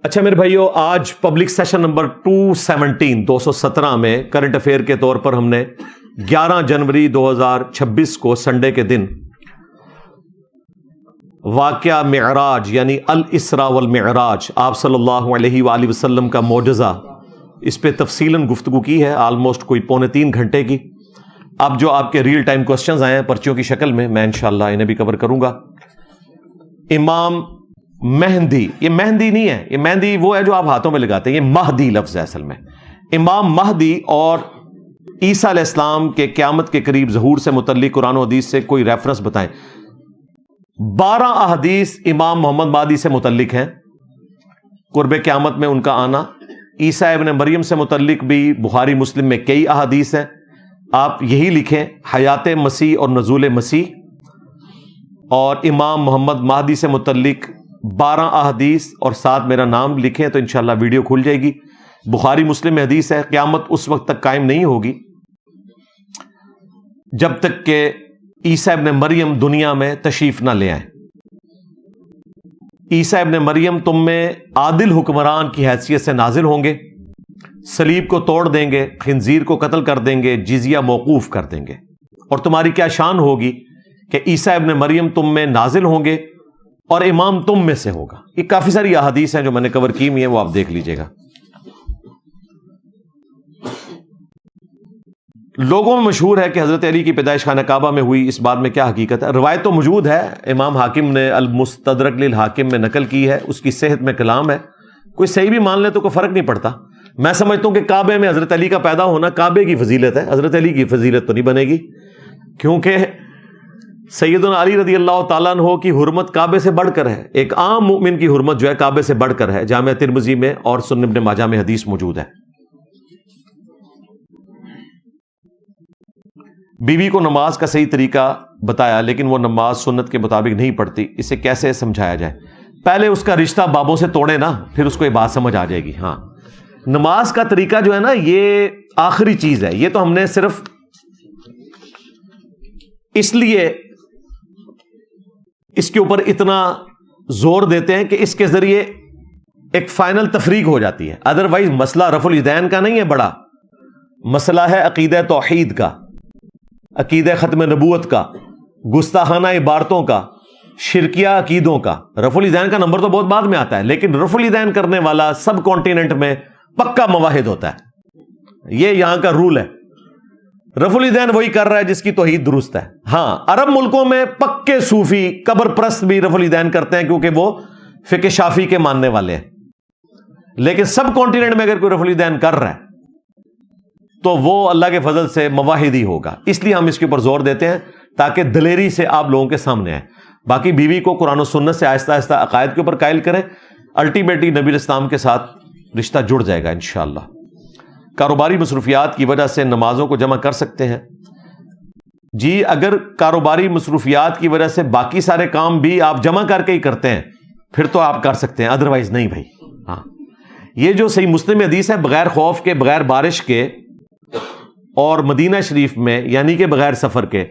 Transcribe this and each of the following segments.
اچھا میرے بھائیو، آج پبلک سیشن نمبر 217 میں کرنٹ افیئر کے طور پر ہم نے 11 جنوری 2026 کو سنڈے کے دن واقعہ معراج یعنی الاسراء والمعراج آپ صلی اللہ علیہ وآلہ وسلم کا معجزہ، اس پہ تفصیلاً گفتگو کی ہے، آلموسٹ کوئی 2.25 گھنٹے کی۔ اب جو آپ کے ریل ٹائم کوسچنز آئے ہیں پرچیوں کی شکل میں انشاءاللہ انہیں بھی کور کروں گا۔ امام مہدی، یہ مہندی نہیں ہے، یہ مہندی وہ ہے جو آپ ہاتھوں میں لگاتے ہیں، یہ مہدی لفظ ہے اصل میں۔ امام مہدی اور عیسیٰ علیہ السلام کے قیامت کے قریب ظہور سے متعلق قرآن و حدیث سے کوئی ریفرنس بتائیں۔ 12 احادیث امام محمد مہدی سے متعلق ہیں، قرب قیامت میں ان کا آنا۔ عیسیٰ ابن مریم سے متعلق بھی بخاری مسلم میں کئی احادیث ہیں، آپ یہی لکھیں حیات مسیح اور نزول مسیح۔ اور امام محمد مہدی سے متعلق 12 احادیث اور ساتھ میرا نام لکھیں تو انشاءاللہ ویڈیو کھل جائے گی۔ بخاری مسلم میں حدیث ہے قیامت اس وقت تک قائم نہیں ہوگی جب تک کہ عیسیٰ ابن مریم دنیا میں تشریف نہ لے آئیں۔ عیسیٰ ابن مریم تم میں عادل حکمران کی حیثیت سے نازل ہوں گے، صلیب کو توڑ دیں گے، خنزیر کو قتل کر دیں گے، جزیہ موقوف کر دیں گے، اور تمہاری کیا شان ہوگی کہ عیسیٰ ابن مریم تم میں نازل ہوں گے اور امام تم میں سے ہوگا۔ یہ کافی ساری احادیث ہیں جو میں نے کور کی ہوئی ہیں، وہ آپ دیکھ لیجئے گا۔ لوگوں میں مشہور ہے کہ حضرت علی کی پیدائش خانہ کعبہ میں ہوئی، اس بات میں کیا حقیقت ہے؟ روایت تو موجود ہے، امام حاکم نے المستدرک للحاکم میں نقل کی ہے، اس کی صحت میں کلام ہے، کوئی صحیح بھی مان لے تو کوئی فرق نہیں پڑتا۔ میں سمجھتا ہوں کہ کعبے میں حضرت علی کا پیدا ہونا کعبے کی فضیلت ہے، حضرت علی کی فضیلت تو نہیں بنے گی، کیونکہ سیدنا علی رضی اللہ تعالیٰ عنہ کی حرمت کعبے سے بڑھ کر ہے، ایک عام مومن کی حرمت جو ہے کعبے سے بڑھ کر ہے۔ جامع ترمذی میں اور سنن ابن ماجہ میں حدیث موجود ہے۔ بیوی کو نماز کا صحیح طریقہ بتایا لیکن وہ نماز سنت کے مطابق نہیں پڑھتی، اسے کیسے سمجھایا جائے؟ پہلے اس کا رشتہ بابوں سے توڑے نا، پھر اس کو یہ بات سمجھ آ جائے گی۔ ہاں، نماز کا طریقہ جو ہے نا یہ آخری چیز ہے، یہ تو ہم نے صرف اس لیے اس کے اوپر اتنا زور دیتے ہیں کہ اس کے ذریعے ایک فائنل تفریق ہو جاتی ہے، ادروائز مسئلہ رفع الیدین کا نہیں ہے، بڑا مسئلہ ہے عقیدہ توحید کا، عقیدہ ختم نبوت کا، گستاخانہ عبارتوں کا، شرکیہ عقیدوں کا۔ رفع الیدین کا نمبر تو بہت بعد میں آتا ہے، لیکن رفع الیدین کرنے والا سب کانٹیننٹ میں پکا موحد ہوتا ہے، یہ یہاں کا رول ہے۔ رفع الیدین وہی کر رہا ہے جس کی توحید درست ہے۔ ہاں، عرب ملکوں میں پکے صوفی قبر پرست بھی رفع الیدین کرتے ہیں کیونکہ وہ فقہ شافعی کے ماننے والے ہیں، لیکن سب کانٹیننٹ میں اگر کوئی رفع الیدین کر رہا ہے تو وہ اللہ کے فضل سے موحد ہی ہوگا۔ اس لیے ہم اس کے اوپر زور دیتے ہیں تاکہ دلیری سے آپ لوگوں کے سامنے آئے۔ باقی بیوی کو قرآن و سنت سے آہستہ آہستہ عقائد کے اوپر قائل کریں، الٹیمیٹلی نبی علیہ السلام کے ساتھ رشتہ جڑ جائے گا انشاءاللہ۔ کاروباری مصروفیات کی وجہ سے نمازوں کو جمع کر سکتے ہیں؟ جی، اگر کاروباری مصروفیات کی وجہ سے باقی سارے کام بھی آپ جمع کر کے ہی کرتے ہیں پھر تو آپ کر سکتے ہیں، ادروائز نہیں بھائی۔ ہاں، یہ جو صحیح مسلم حدیث ہے، بغیر خوف کے، بغیر بارش کے اور مدینہ شریف میں یعنی کہ بغیر سفر کے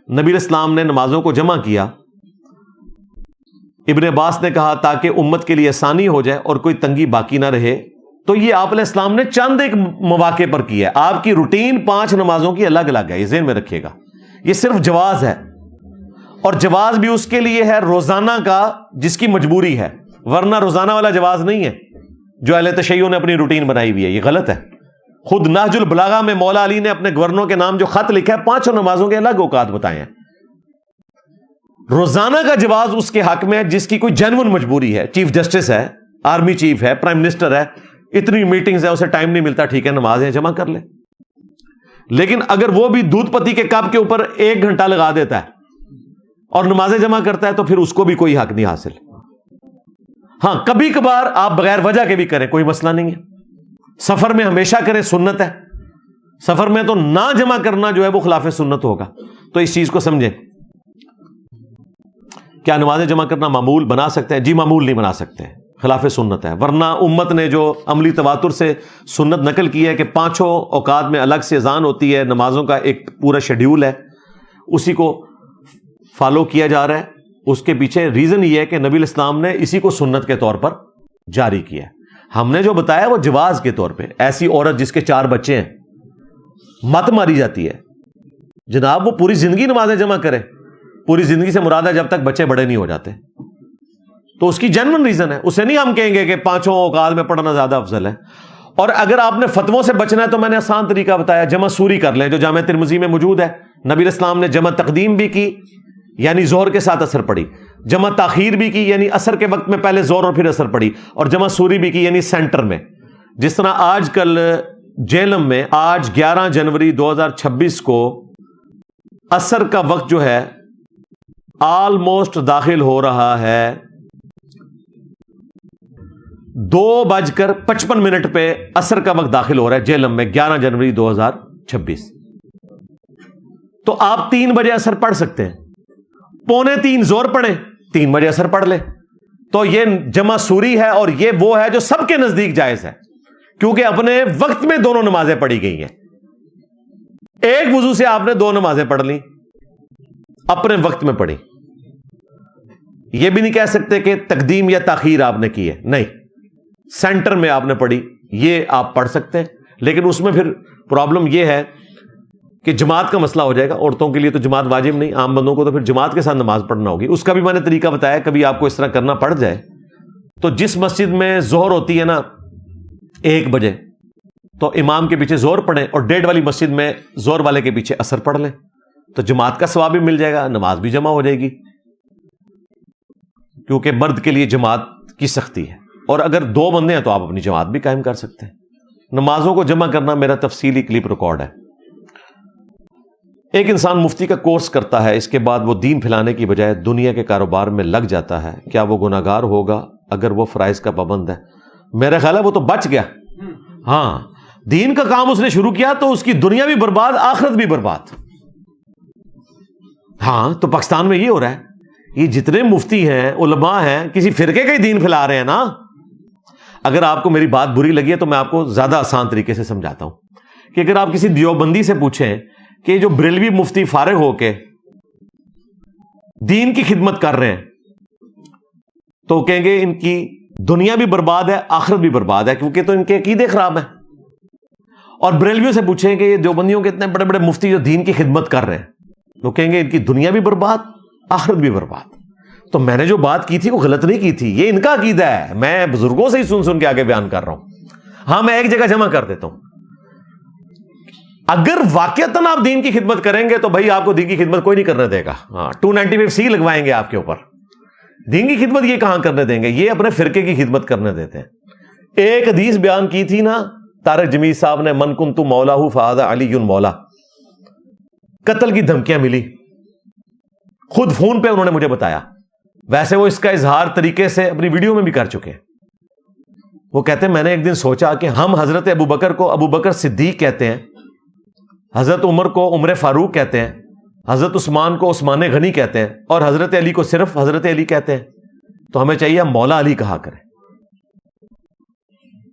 نبی علیہ السلام نے نمازوں کو جمع کیا۔ ابن عباس نے کہا تاکہ امت کے لیے آسانی ہو جائے اور کوئی تنگی باقی نہ رہے، تو یہ آپ علیہ السلام نے چند ایک مواقع پر کیا ہے، آپ کی روٹین 5 نمازوں کی الگ الگ ہے، یہ ذہن میں رکھیے گا۔ یہ صرف جواز ہے، اور جواز بھی اس کے لیے ہے روزانہ کا جس کی مجبوری ہے، ورنہ روزانہ والا جواز نہیں ہے جو اہل تشیع نے اپنی روٹین بنائی ہوئی ہے، یہ غلط ہے۔ خود نہج البلاغہ میں مولا علی نے اپنے گورنروں کے نام جو خط لکھا ہے 5 نمازوں کے الگ اوقات بتائے ہیں۔ روزانہ کا جواز اس کے حق میں ہے جس کی کوئی جینون مجبوری ہے، چیف جسٹس ہے، آرمی چیف ہے، پرائم منسٹر ہے، اتنی میٹنگز ہے، اسے ٹائم نہیں ملتا، ٹھیک ہے نمازیں جمع کر لے۔ لیکن اگر وہ بھی دودھ پتی کے کپ کے اوپر 1 گھنٹہ لگا دیتا ہے اور نمازیں جمع کرتا ہے تو پھر اس کو بھی کوئی حق نہیں حاصل۔ ہاں، کبھی کبھار آپ بغیر وجہ کے بھی کریں، کوئی مسئلہ نہیں ہے۔ سفر میں ہمیشہ کریں، سنت ہے، سفر میں تو نہ جمع کرنا جو ہے وہ خلاف سنت ہوگا، تو اس چیز کو سمجھیں۔ کیا نمازیں جمع کرنا معمول بنا سکتے ہیں؟ جی، معمول نہیں بنا سکتے، خلاف سنت ہے، ورنہ امت نے جو عملی تواتر سے سنت نقل کی ہے کہ 5 اوقات میں الگ سے اذان ہوتی ہے، نمازوں کا ایک پورا شیڈیول ہے، اسی کو فالو کیا جا رہا ہے۔ اس کے پیچھے ریزن یہ ہے کہ نبی علیہ السلام نے اسی کو سنت کے طور پر جاری کیا ہے. ہم نے جو بتایا وہ جواز کے طور پہ. ایسی عورت جس کے 4 بچے ہیں مت ماری جاتی ہے جناب, وہ پوری زندگی نمازیں جمع کرے. پوری زندگی سے مراد ہے جب تک بچے بڑے نہیں ہو جاتے. تو اس کی جینوئن ریزن ہے, اسے نہیں ہم کہیں گے کہ 5 اوقات میں پڑھنا زیادہ افضل ہے. اور اگر آپ نے فتووں سے بچنا ہے تو میں نے آسان طریقہ بتایا, جمع سوری کر لیں جو جامع ترمذی میں موجود ہے. نبی اسلام نے جمع تقدیم بھی کی یعنی زہر کے ساتھ اثر پڑی, جمع تاخیر بھی کی یعنی اثر کے وقت میں پہلے زہر اور پھر اثر پڑی, اور جمع سوری بھی کی یعنی سینٹر میں. جس طرح آج کل جیلم میں آج 11 جنوری 2026 کو اثر کا وقت جو ہے آلموسٹ داخل ہو رہا ہے 2:55 پہ اثر کا وقت داخل ہو رہا ہے جیلم میں 11 جنوری 2026. تو آپ 3 بجے اثر پڑھ سکتے ہیں, 2:45 زور پڑھیں, 3 بجے اثر پڑھ لیں. تو یہ جمع سوری ہے اور یہ وہ ہے جو سب کے نزدیک جائز ہے, کیونکہ اپنے وقت میں دونوں نمازیں پڑھی گئی ہیں. ایک وضو سے آپ نے 2 نمازیں پڑھ لی, اپنے وقت میں پڑھی. یہ بھی نہیں کہہ سکتے کہ تقدیم یا تاخیر آپ نے کی ہے, نہیں, سینٹر میں آپ نے پڑھی, یہ آپ پڑھ سکتے ہیں. لیکن اس میں پھر پرابلم یہ ہے کہ جماعت کا مسئلہ ہو جائے گا. عورتوں کے لیے تو جماعت واجب نہیں, عام بندوں کو تو پھر جماعت کے ساتھ نماز پڑھنا ہوگی. اس کا بھی میں نے طریقہ بتایا. کبھی آپ کو اس طرح کرنا پڑ جائے تو جس مسجد میں ظہر ہوتی ہے نا 1 بجے, تو امام کے پیچھے ظہر پڑھیں اور 1:30 والی مسجد میں ظہر والے کے پیچھے اثر پڑھ لیں, تو جماعت کا ثواب بھی مل جائے گا, نماز بھی جمع ہو جائے گی. کیونکہ مرد کے لیے جماعت کی سختی ہے, اور اگر 2 بندے ہیں تو آپ اپنی جماعت بھی قائم کر سکتے ہیں. نمازوں کو جمع کرنا میرا تفصیلی کلپ ریکارڈ ہے. ایک انسان مفتی کا کورس کرتا ہے, اس کے بعد وہ دین پھیلانے کی بجائے دنیا کے کاروبار میں لگ جاتا ہے, کیا وہ گناہگار ہوگا اگر وہ فرائض کا پابند ہے؟ میرا خیال ہے وہ تو بچ گیا. ہاں, دین کا کام اس نے شروع کیا تو اس کی دنیا بھی برباد, آخرت بھی برباد. ہاں, تو پاکستان میں یہ ہو رہا ہے. یہ جتنے مفتی ہیں, علماء ہیں, کسی فرقے کا ہی دین پھیلا رہے ہیں نا. اگر آپ کو میری بات بری لگی ہے تو میں آپ کو زیادہ آسان طریقے سے سمجھاتا ہوں کہ اگر آپ کسی دیوبندی سے پوچھیں کہ جو بریلوی مفتی فارغ ہو کے دین کی خدمت کر رہے ہیں, تو کہیں گے ان کی دنیا بھی برباد ہے, آخرت بھی برباد ہے, کیونکہ تو ان کے عقیدے خراب ہیں. اور بریلویوں سے پوچھیں کہ یہ دیوبندیوں کے اتنے بڑے بڑے مفتی جو دین کی خدمت کر رہے ہیں, تو کہیں گے ان کی دنیا بھی برباد, آخرت بھی برباد. تو میں نے جو بات کی تھی وہ غلط نہیں کی تھی, یہ ان کا عقیدہ ہے. میں بزرگوں سے ہی سن کے آگے بیان کر رہا ہوں. ہاں, میں ایک جگہ جمع کر دیتا ہوں. اگر واقعتاً آپ دین کی خدمت کریں گے تو بھائی آپ کو دین کی خدمت کوئی نہیں کرنے دے گا. ہاں, 295C لگوائیں گے آپ کے اوپر. دین کی خدمت یہ کہاں کرنے دیں گے, یہ اپنے فرقے کی خدمت کرنے دیتے ہیں. ایک حدیث بیان کی تھی نا طارق جمیل صاحب نے, من کنت مولاہ فہذا علی مولا. قتل کی دھمکیاں ملی, خود فون پہ انہوں نے مجھے بتایا. ویسے وہ اس کا اظہار طریقے سے اپنی ویڈیو میں بھی کر چکے ہیں. وہ کہتے ہیں میں نے ایک دن سوچا کہ ہم حضرت ابو بکر کو ابو بکر صدیق کہتے ہیں, حضرت عمر کو عمر فاروق کہتے ہیں, حضرت عثمان کو عثمان غنی کہتے ہیں, اور حضرت علی کو صرف حضرت علی کہتے ہیں. تو ہمیں چاہیے ہم مولا علی کہا کریں.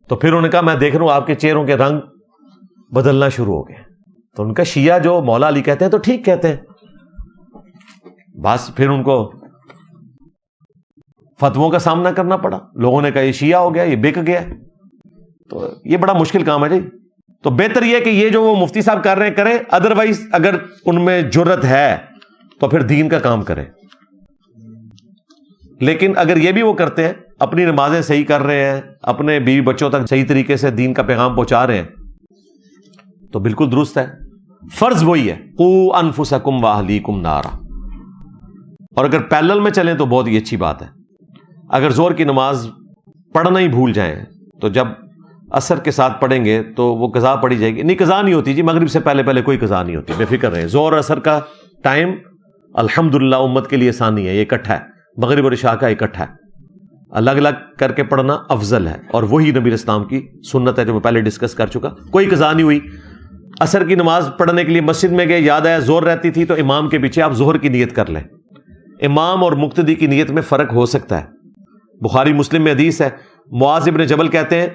تو پھر انہوں نے کہا میں دیکھ رہا ہوں آپ کے چہروں کے رنگ بدلنا شروع ہو گئے. تو ان کا شیعہ جو مولا علی کہتے ہیں تو ٹھیک کہتے ہیں. بس پھر ان کو فتووں کا سامنا کرنا پڑا. لوگوں نے کہا یہ شیعہ ہو گیا, یہ بک گیا. تو یہ بڑا مشکل کام ہے جی. تو بہتر یہ کہ یہ جو وہ مفتی صاحب کر رہے ہیں کریں, ادروائز اگر ان میں جرت ہے تو پھر دین کا کام کریں. لیکن اگر یہ بھی وہ کرتے ہیں, اپنی نمازیں صحیح کر رہے ہیں, اپنے بیوی بچوں تک صحیح طریقے سے دین کا پیغام پہنچا رہے ہیں, تو بالکل درست ہے. فرض وہی ہے, قوا انفسکم واہلیکم نارا. اور اگر پیرلل میں چلیں تو بہت ہی اچھی بات ہے. اگر زور کی نماز پڑھنا ہی بھول جائیں تو جب عصر کے ساتھ پڑھیں گے تو وہ قضا پڑھی جائے گی. نہیں, قضا نہیں ہوتی جی, مغرب سے پہلے کوئی قضا نہیں ہوتی, بے فکر رہیں. زور عصر کا ٹائم الحمدللہ امت کے لیے آسانی ہے, یہ اکٹھا ہے. مغرب اور عشاء کا اکٹھا ہے, الگ الگ کر کے پڑھنا افضل ہے. اور وہی نبی اسلام کی سنت ہے جو میں پہلے ڈسکس کر چکا. کوئی قضا نہیں ہوئی. عصر کی نماز پڑھنے کے لیے مسجد میں گئے, یاد آیا زور رہتی تھی, تو امام کے پیچھے آپ ظہر کی نیت کر لیں. امام اور مقتدی کی نیت میں فرق ہو سکتا ہے. بخاری مسلم میں حدیث ہے, معاذ ابن جبل کہتے ہیں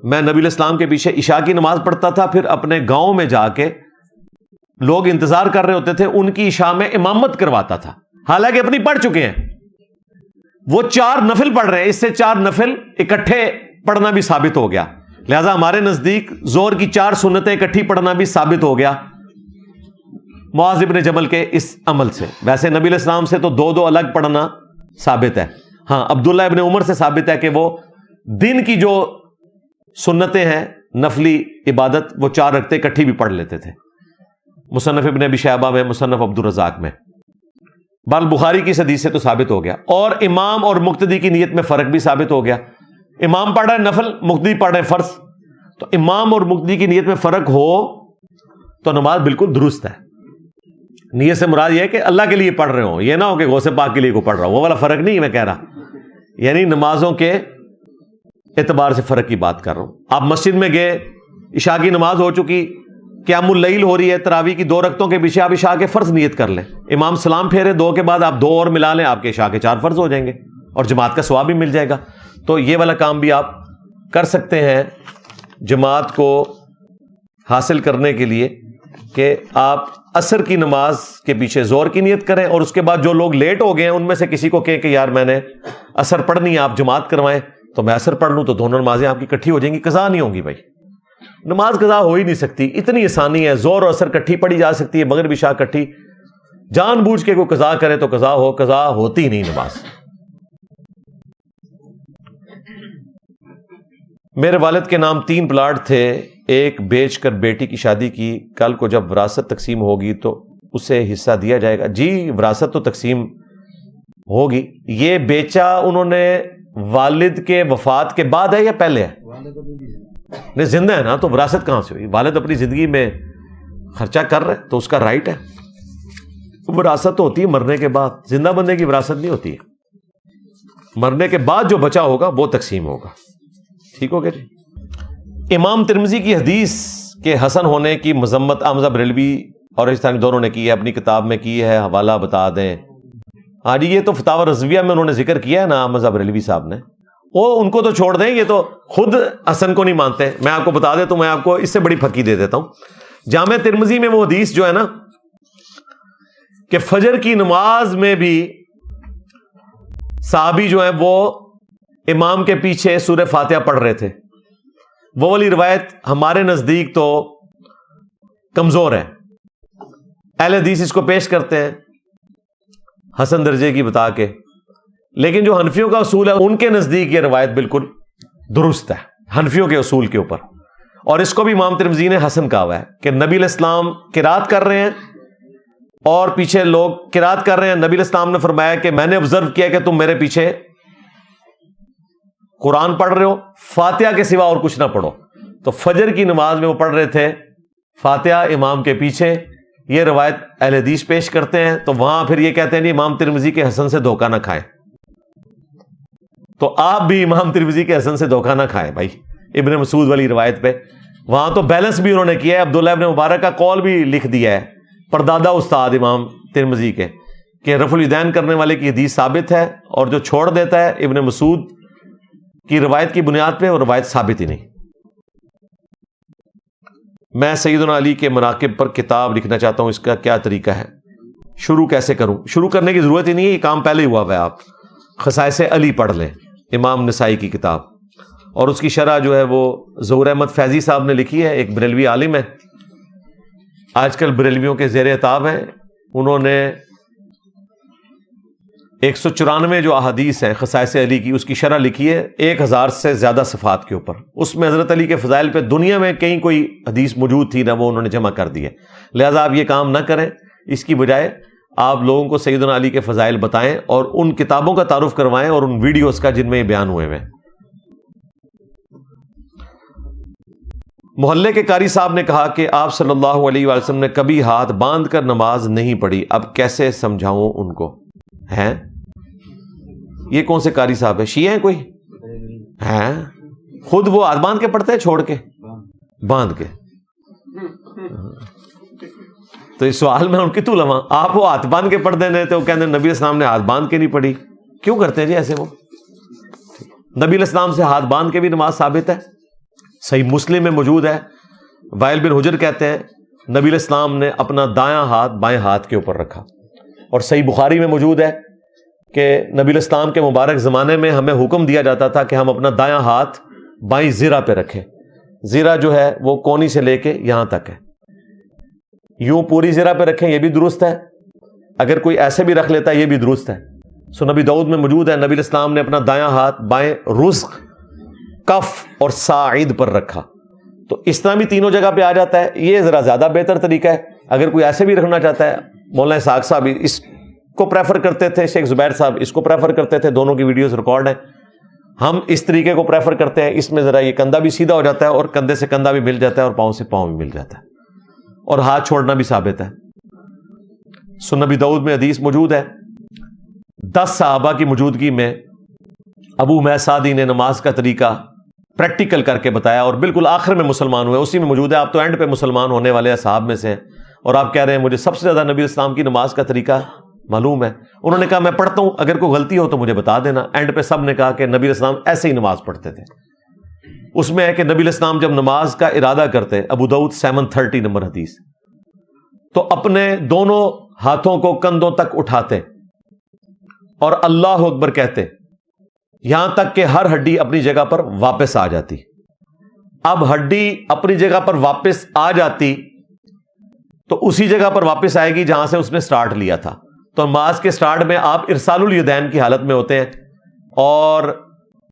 میں نبی الاسلام کے پیچھے عشاء کی نماز پڑھتا تھا, پھر اپنے گاؤں میں جا کے لوگ انتظار کر رہے ہوتے تھے, ان کی عشاء میں امامت کرواتا تھا, حالانکہ اپنی پڑھ چکے ہیں. وہ 4 نفل پڑھ رہے ہیں، اس سے 4 نفل اکٹھے پڑھنا بھی ثابت ہو گیا. لہذا ہمارے نزدیک زہر کی 4 سنتیں اکٹھی پڑھنا بھی ثابت ہو گیا معاذ بن جبل کے اس عمل سے. ویسے نبی علیہ السلام سے تو 2 الگ پڑھنا ثابت ہے. ہاں عبداللہ ابن عمر سے ثابت ہے کہ وہ دن کی جو سنتیں ہیں نفلی عبادت وہ 4 رکعتیں اکٹھی بھی پڑھ لیتے تھے. مصنف ابن ابی شیبہ میں، مصنف عبد الرزاق میں. بال بخاری کی حدیث سے تو ثابت ہو گیا. اور امام اور مقتدی کی نیت میں فرق بھی ثابت ہو گیا. امام پڑھ رہا ہے نفل، مقتدی پڑھ رہے ہیں فرض، تو امام اور مقتدی کی نیت میں فرق ہو تو نماز بالکل درست ہے. نیت سے مراد یہ ہے کہ اللہ کے لیے پڑھ رہے ہوں، یہ نہ ہو کہ غوث پاک کے لیے کو پڑھ رہا ہوں، وہ والا فرق نہیں میں کہہ رہا. یعنی نمازوں کے اعتبار سے فرق کی بات کر رہا ہوں. آپ مسجد میں گئے، عشاء کی نماز ہو چکی، قیام اللیل ہو رہی ہے، تراویح کی 2 رکعتوں کے پیچھے آپ عشاء کے فرض نیت کر لیں. امام سلام پھیرے 2 کے بعد آپ 2 اور ملا لیں، آپ کے عشاء کے 4 فرض ہو جائیں گے اور جماعت کا ثواب بھی مل جائے گا. تو یہ والا کام بھی آپ کر سکتے ہیں جماعت کو حاصل کرنے کے لیے کہ آپ عصر کی نماز کے پیچھے ظہر کی نیت کریں، اور اس کے بعد جو لوگ لیٹ ہو گئے ہیں ان میں سے کسی کو کہیں کہ یار میں نے عصر پڑھنی ہے، آپ جماعت کروائیں، تو میں عصر پڑھ لوں، تو دونوں نمازیں آپ کی اکٹھی ہو جائیں گی، قضا نہیں ہوگی. بھائی نماز قضا ہو ہی نہیں سکتی، اتنی آسانی ہے. ظہر اور عصر اکٹھی پڑھی جا سکتی ہے، مغرب عشاء اکٹھی. جان بوجھ کے کوئی قضا کرے تو قضا ہو، قضا ہوتی نہیں نماز. میرے والد کے نام 3 پلاٹ تھے، ایک بیچ کر بیٹی کی شادی کی، کل کو جب وراثت تقسیم ہوگی تو اسے حصہ دیا جائے گا؟ جی وراثت تو تقسیم ہوگی. یہ بیچا انہوں نے والد کے وفات کے بعد ہے یا پہلے ہے؟ نہیں زندہ ہے نا، تو وراثت کہاں سے ہوئی؟ والد اپنی زندگی میں خرچہ کر رہے تو اس کا رائٹ ہے. وراثت تو ہوتی ہے مرنے کے بعد، زندہ بندے کی وراثت نہیں ہوتی ہے. مرنے کے بعد جو بچا ہوگا وہ تقسیم ہوگا. ٹھیک ہو گیا جی. امام ترمذی کی حدیث کے حسن ہونے کی مذمت احمد بریلوی اور رجستانی دونوں نے کی ہے، اپنی کتاب میں کی ہے، حوالہ بتا دیں. ہاں جی، یہ تو فتاوی رضویہ میں انہوں نے ذکر کیا ہے نا احمد بریلوی صاحب نے. وہ ان کو تو چھوڑ دیں، یہ تو خود حسن کو نہیں مانتے. میں آپ کو بتا دیں تو میں آپ کو اس سے بڑی پھکی دے دیتا ہوں. جامع ترمذی میں وہ حدیث جو ہے نا کہ فجر کی نماز میں بھی صحابی جو ہیں وہ امام کے پیچھے سورہ فاتحہ پڑھ رہے تھے، وہ والی روایت ہمارے نزدیک تو کمزور ہے. اہل حدیث اس کو پیش کرتے ہیں حسن درجے کی بتا کے، لیکن جو حنفیوں کا اصول ہے ان کے نزدیک یہ روایت بالکل درست ہے حنفیوں کے اصول کے اوپر. اور اس کو بھی امام ترمذی نے حسن کہا ہوا ہے کہ نبی علیہ السلام قرات کر رہے ہیں اور پیچھے لوگ قرات کر رہے ہیں. نبی علیہ السلام نے فرمایا کہ میں نے آبزرو کیا کہ تم میرے پیچھے قرآن پڑھ رہے ہو، فاتحہ کے سوا اور کچھ نہ پڑھو. تو فجر کی نماز میں وہ پڑھ رہے تھے فاتحہ امام کے پیچھے. یہ روایت اہل حدیث پیش کرتے ہیں، تو وہاں پھر یہ کہتے ہیں امام ترمذی کے حسن سے دھوکہ نہ کھائیں. تو آپ بھی امام ترمذی کے حسن سے دھوکہ نہ کھائیں بھائی. ابن مسعود والی روایت پہ وہاں تو بیلنس بھی انہوں نے کیا ہے. عبداللہ ابن مبارک کا قول بھی لکھ دیا ہے، پردادا استاد امام ترمذی کے، کہ رفع الیدین کرنے والے کی حدیث ثابت ہے، اور جو چھوڑ دیتا ہے ابن مسعود کی روایت کی بنیاد پہ وہ روایت ثابت ہی نہیں. میں سیدنا علی کے مناقب پر کتاب لکھنا چاہتا ہوں، اس کا کیا طریقہ ہے؟ شروع کیسے کروں؟ شروع کرنے کی ضرورت ہی نہیں ہے، یہ کام پہلے ہی ہوا ہوا ہے. آپ خصائص علی پڑھ لیں، امام نسائی کی کتاب، اور اس کی شرح جو ہے وہ ظہور احمد فیضی صاحب نے لکھی ہے، ایک بریلوی عالم ہے، آج کل بریلویوں کے زیر عتاب ہیں. انہوں نے 194 جو احادیث ہیں خصائص علی کی، اس کی شرح لکھی ہے 1000 سے زیادہ صفات کے اوپر. اس میں حضرت علی کے فضائل پہ دنیا میں کہیں کوئی حدیث موجود تھی نہ وہ انہوں نے جمع کر دی ہے. لہذا آپ یہ کام نہ کریں، اس کی بجائے آپ لوگوں کو سیدنا علی کے فضائل بتائیں اور ان کتابوں کا تعارف کروائیں اور ان ویڈیوز کا جن میں یہ بیان ہوئے ہیں. محلے کے قاری صاحب نے کہا کہ آپ صلی اللہ علیہ وآلہ وسلم نے کبھی ہاتھ باندھ کر نماز نہیں پڑھی، اب کیسے سمجھاؤں ان کو؟ ہیں یہ کون سے قاری صاحب ہے؟ شیعہ ہیں کوئی؟ ہیں خود وہ ہاتھ باندھ کے پڑھتے ہیں، چھوڑ کے باندھ کے. تو اس سوال میں ان کی تو لواں، آپ وہ ہاتھ باندھ کے پڑھ دینے تو وہ کہتے ہیں نبی السلام نے ہاتھ باندھ کے نہیں پڑھی. کیوں کرتے ہیں جی ایسے؟ وہ نبی علیہ السلام سے ہاتھ باندھ کے بھی نماز ثابت ہے، صحیح مسلم میں موجود ہے. وائل بن حجر کہتے ہیں نبی علیہ السلام نے اپنا دایاں ہاتھ بائیں ہاتھ کے اوپر رکھا، اور صحیح بخاری میں موجود ہے کہ نبی الاسلام کے مبارک زمانے میں ہمیں حکم دیا جاتا تھا کہ ہم اپنا دایاں ہاتھ بائیں زیرہ پہ رکھیں. زیرہ جو ہے وہ کونی سے لے کے یہاں تک ہے. یوں پوری زیرہ پہ رکھیں، یہ بھی درست ہے. اگر کوئی ایسے بھی رکھ لیتا ہے یہ بھی درست ہے. سو نبی داؤد میں موجود ہے، نبی الاسلام نے اپنا دایاں ہاتھ بائیں رزق، کف اور ساعد پر رکھا. تو اس طرح بھی تینوں جگہ پہ آ جاتا ہے. یہ ذرا زیادہ بہتر طریقہ ہے. اگر کوئی ایسے بھی رکھنا چاہتا ہے، مولانا اسحاق صاحب اس کو پریفر کرتے تھے، شیخ زبیر صاحب اس کو پریفر کرتے تھے، دونوں کی ویڈیوز ریکارڈ ہیں. ہم اس طریقے کو پریفر کرتے ہیں. اس میں ذرا یہ کندھا بھی سیدھا ہو جاتا ہے اور کندھے سے کندھا بھی مل جاتا ہے اور پاؤں سے پاؤں بھی مل جاتا ہے اور ہاتھ چھوڑنا بھی ثابت ہے. سو نبی داؤد میں حدیث موجود ہے، 10 صحابہ کی موجودگی میں ابو امیہ سعدی نے نماز کا طریقہ پریکٹیکل کر کے بتایا اور بالکل آخر میں مسلمان ہوئے. اسی میں موجود ہے. آپ تو اینڈ پہ مسلمان ہونے والے اصحاب میں سے ہیں اور آپ کہہ رہے ہیں مجھے سب سے زیادہ نبی اسلام کی نماز کا طریقہ معلوم ہے. انہوں نے کہا میں پڑھتا ہوں، اگر کوئی غلطی ہو تو مجھے بتا دینا. اینڈ پہ سب نے کہا کہ نبی اسلام ایسے ہی نماز پڑھتے تھے. اس میں ہے کہ نبی اسلام جب نماز کا ارادہ کرتے، ابو داؤد 730 نمبر حدیث، تو اپنے دونوں ہاتھوں کو کندھوں تک اٹھاتے اور اللہ اکبر کہتے، یہاں تک کہ ہر ہڈی اپنی جگہ پر واپس آ جاتی. اب ہڈی اپنی جگہ پر واپس آ جاتی تو اسی جگہ پر واپس آئے گی جہاں سے اس نے سٹارٹ لیا تھا. تو نماز کے سٹارٹ میں آپ ارسال الیدین کی حالت میں ہوتے ہیں اور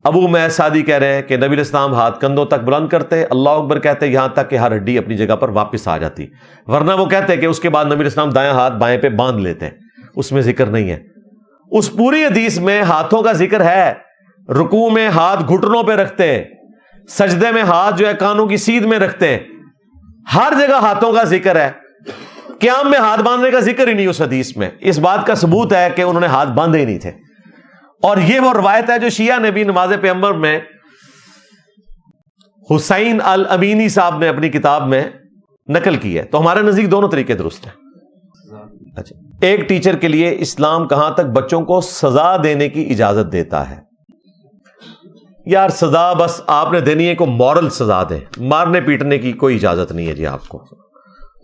ابو امیہ سعدی کہہ رہے ہیں کہ نبی الاسلام ہاتھ کندھوں تک بلند کرتے، اللہ اکبر کہتے، یہاں تک کہ ہر ہڈی اپنی جگہ پر واپس آ جاتی. ورنہ وہ کہتے کہ اس کے بعد نبی الاسلام دایاں ہاتھ بائیں پہ باندھ لیتے ہیں. اس میں ذکر نہیں ہے. اس پوری حدیث میں ہاتھوں کا ذکر ہے. رکوع میں ہاتھ گھٹنوں پہ رکھتے، سجدے میں ہاتھ جو ہے کانوں کی سیدھ میں رکھتے. ہر جگہ ہاتھوں کا ذکر ہے. قیام میں ہاتھ باندھنے کا ذکر ہی نہیں اس حدیث میں. اس بات کا ثبوت ہے کہ انہوں نے ہاتھ باندھے ہی نہیں تھے. اور یہ وہ روایت ہے جو شیعہ نے بھی نماز پیغمبر میں حسین الامینی صاحب نے اپنی کتاب میں نقل کی ہے. تو ہمارے نزدیک دونوں طریقے درست ہیں. اچھا، ایک ٹیچر کے لیے اسلام کہاں تک بچوں کو سزا دینے کی اجازت دیتا ہے؟ یار سزا بس آپ نے دینی ہے، کو مورل سزا دیں، مارنے پیٹنے کی کوئی اجازت نہیں ہے جی آپ کو.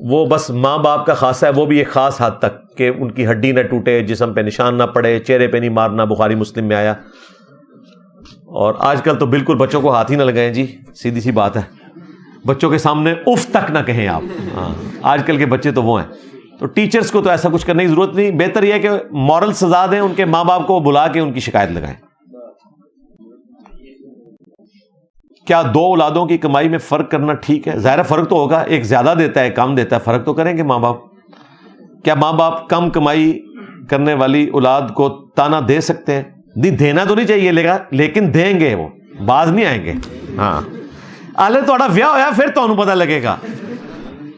وہ بس ماں باپ کا خاصہ ہے، وہ بھی ایک خاص حد تک کہ ان کی ہڈی نہ ٹوٹے، جسم پہ نشان نہ پڑے، چہرے پہ نہیں مارنا. بخاری مسلم میں آیا. اور آج کل تو بالکل بچوں کو ہاتھ ہی نہ لگائیں جی، سیدھی سی بات ہے. بچوں کے سامنے اف تک نہ کہیں آپ. ہاں، آج کل کے بچے تو وہ ہیں. تو ٹیچرز کو تو ایسا کچھ کرنے کی ضرورت نہیں. بہتر یہ ہے کہ مورل سزا دیں، ان کے ماں باپ کو بلا کے ان کی شکایت لگائیں. کیا 2 اولادوں کی کمائی میں فرق کرنا ٹھیک ہے؟ ظاہر فرق تو ہوگا، ایک زیادہ دیتا ہے کم دیتا ہے، فرق تو کریں گے ماں باپ. کیا ماں باپ کم کمائی کرنے والی اولاد کو تانا دے سکتے ہیں؟ نہیں، دینا تو نہیں چاہیے لیکن دیں گے، وہ باز نہیں آئیں گے. ہاں، آلے تھوڑا ویاہ ہویا پھر تو انہوں پتہ لگے گا.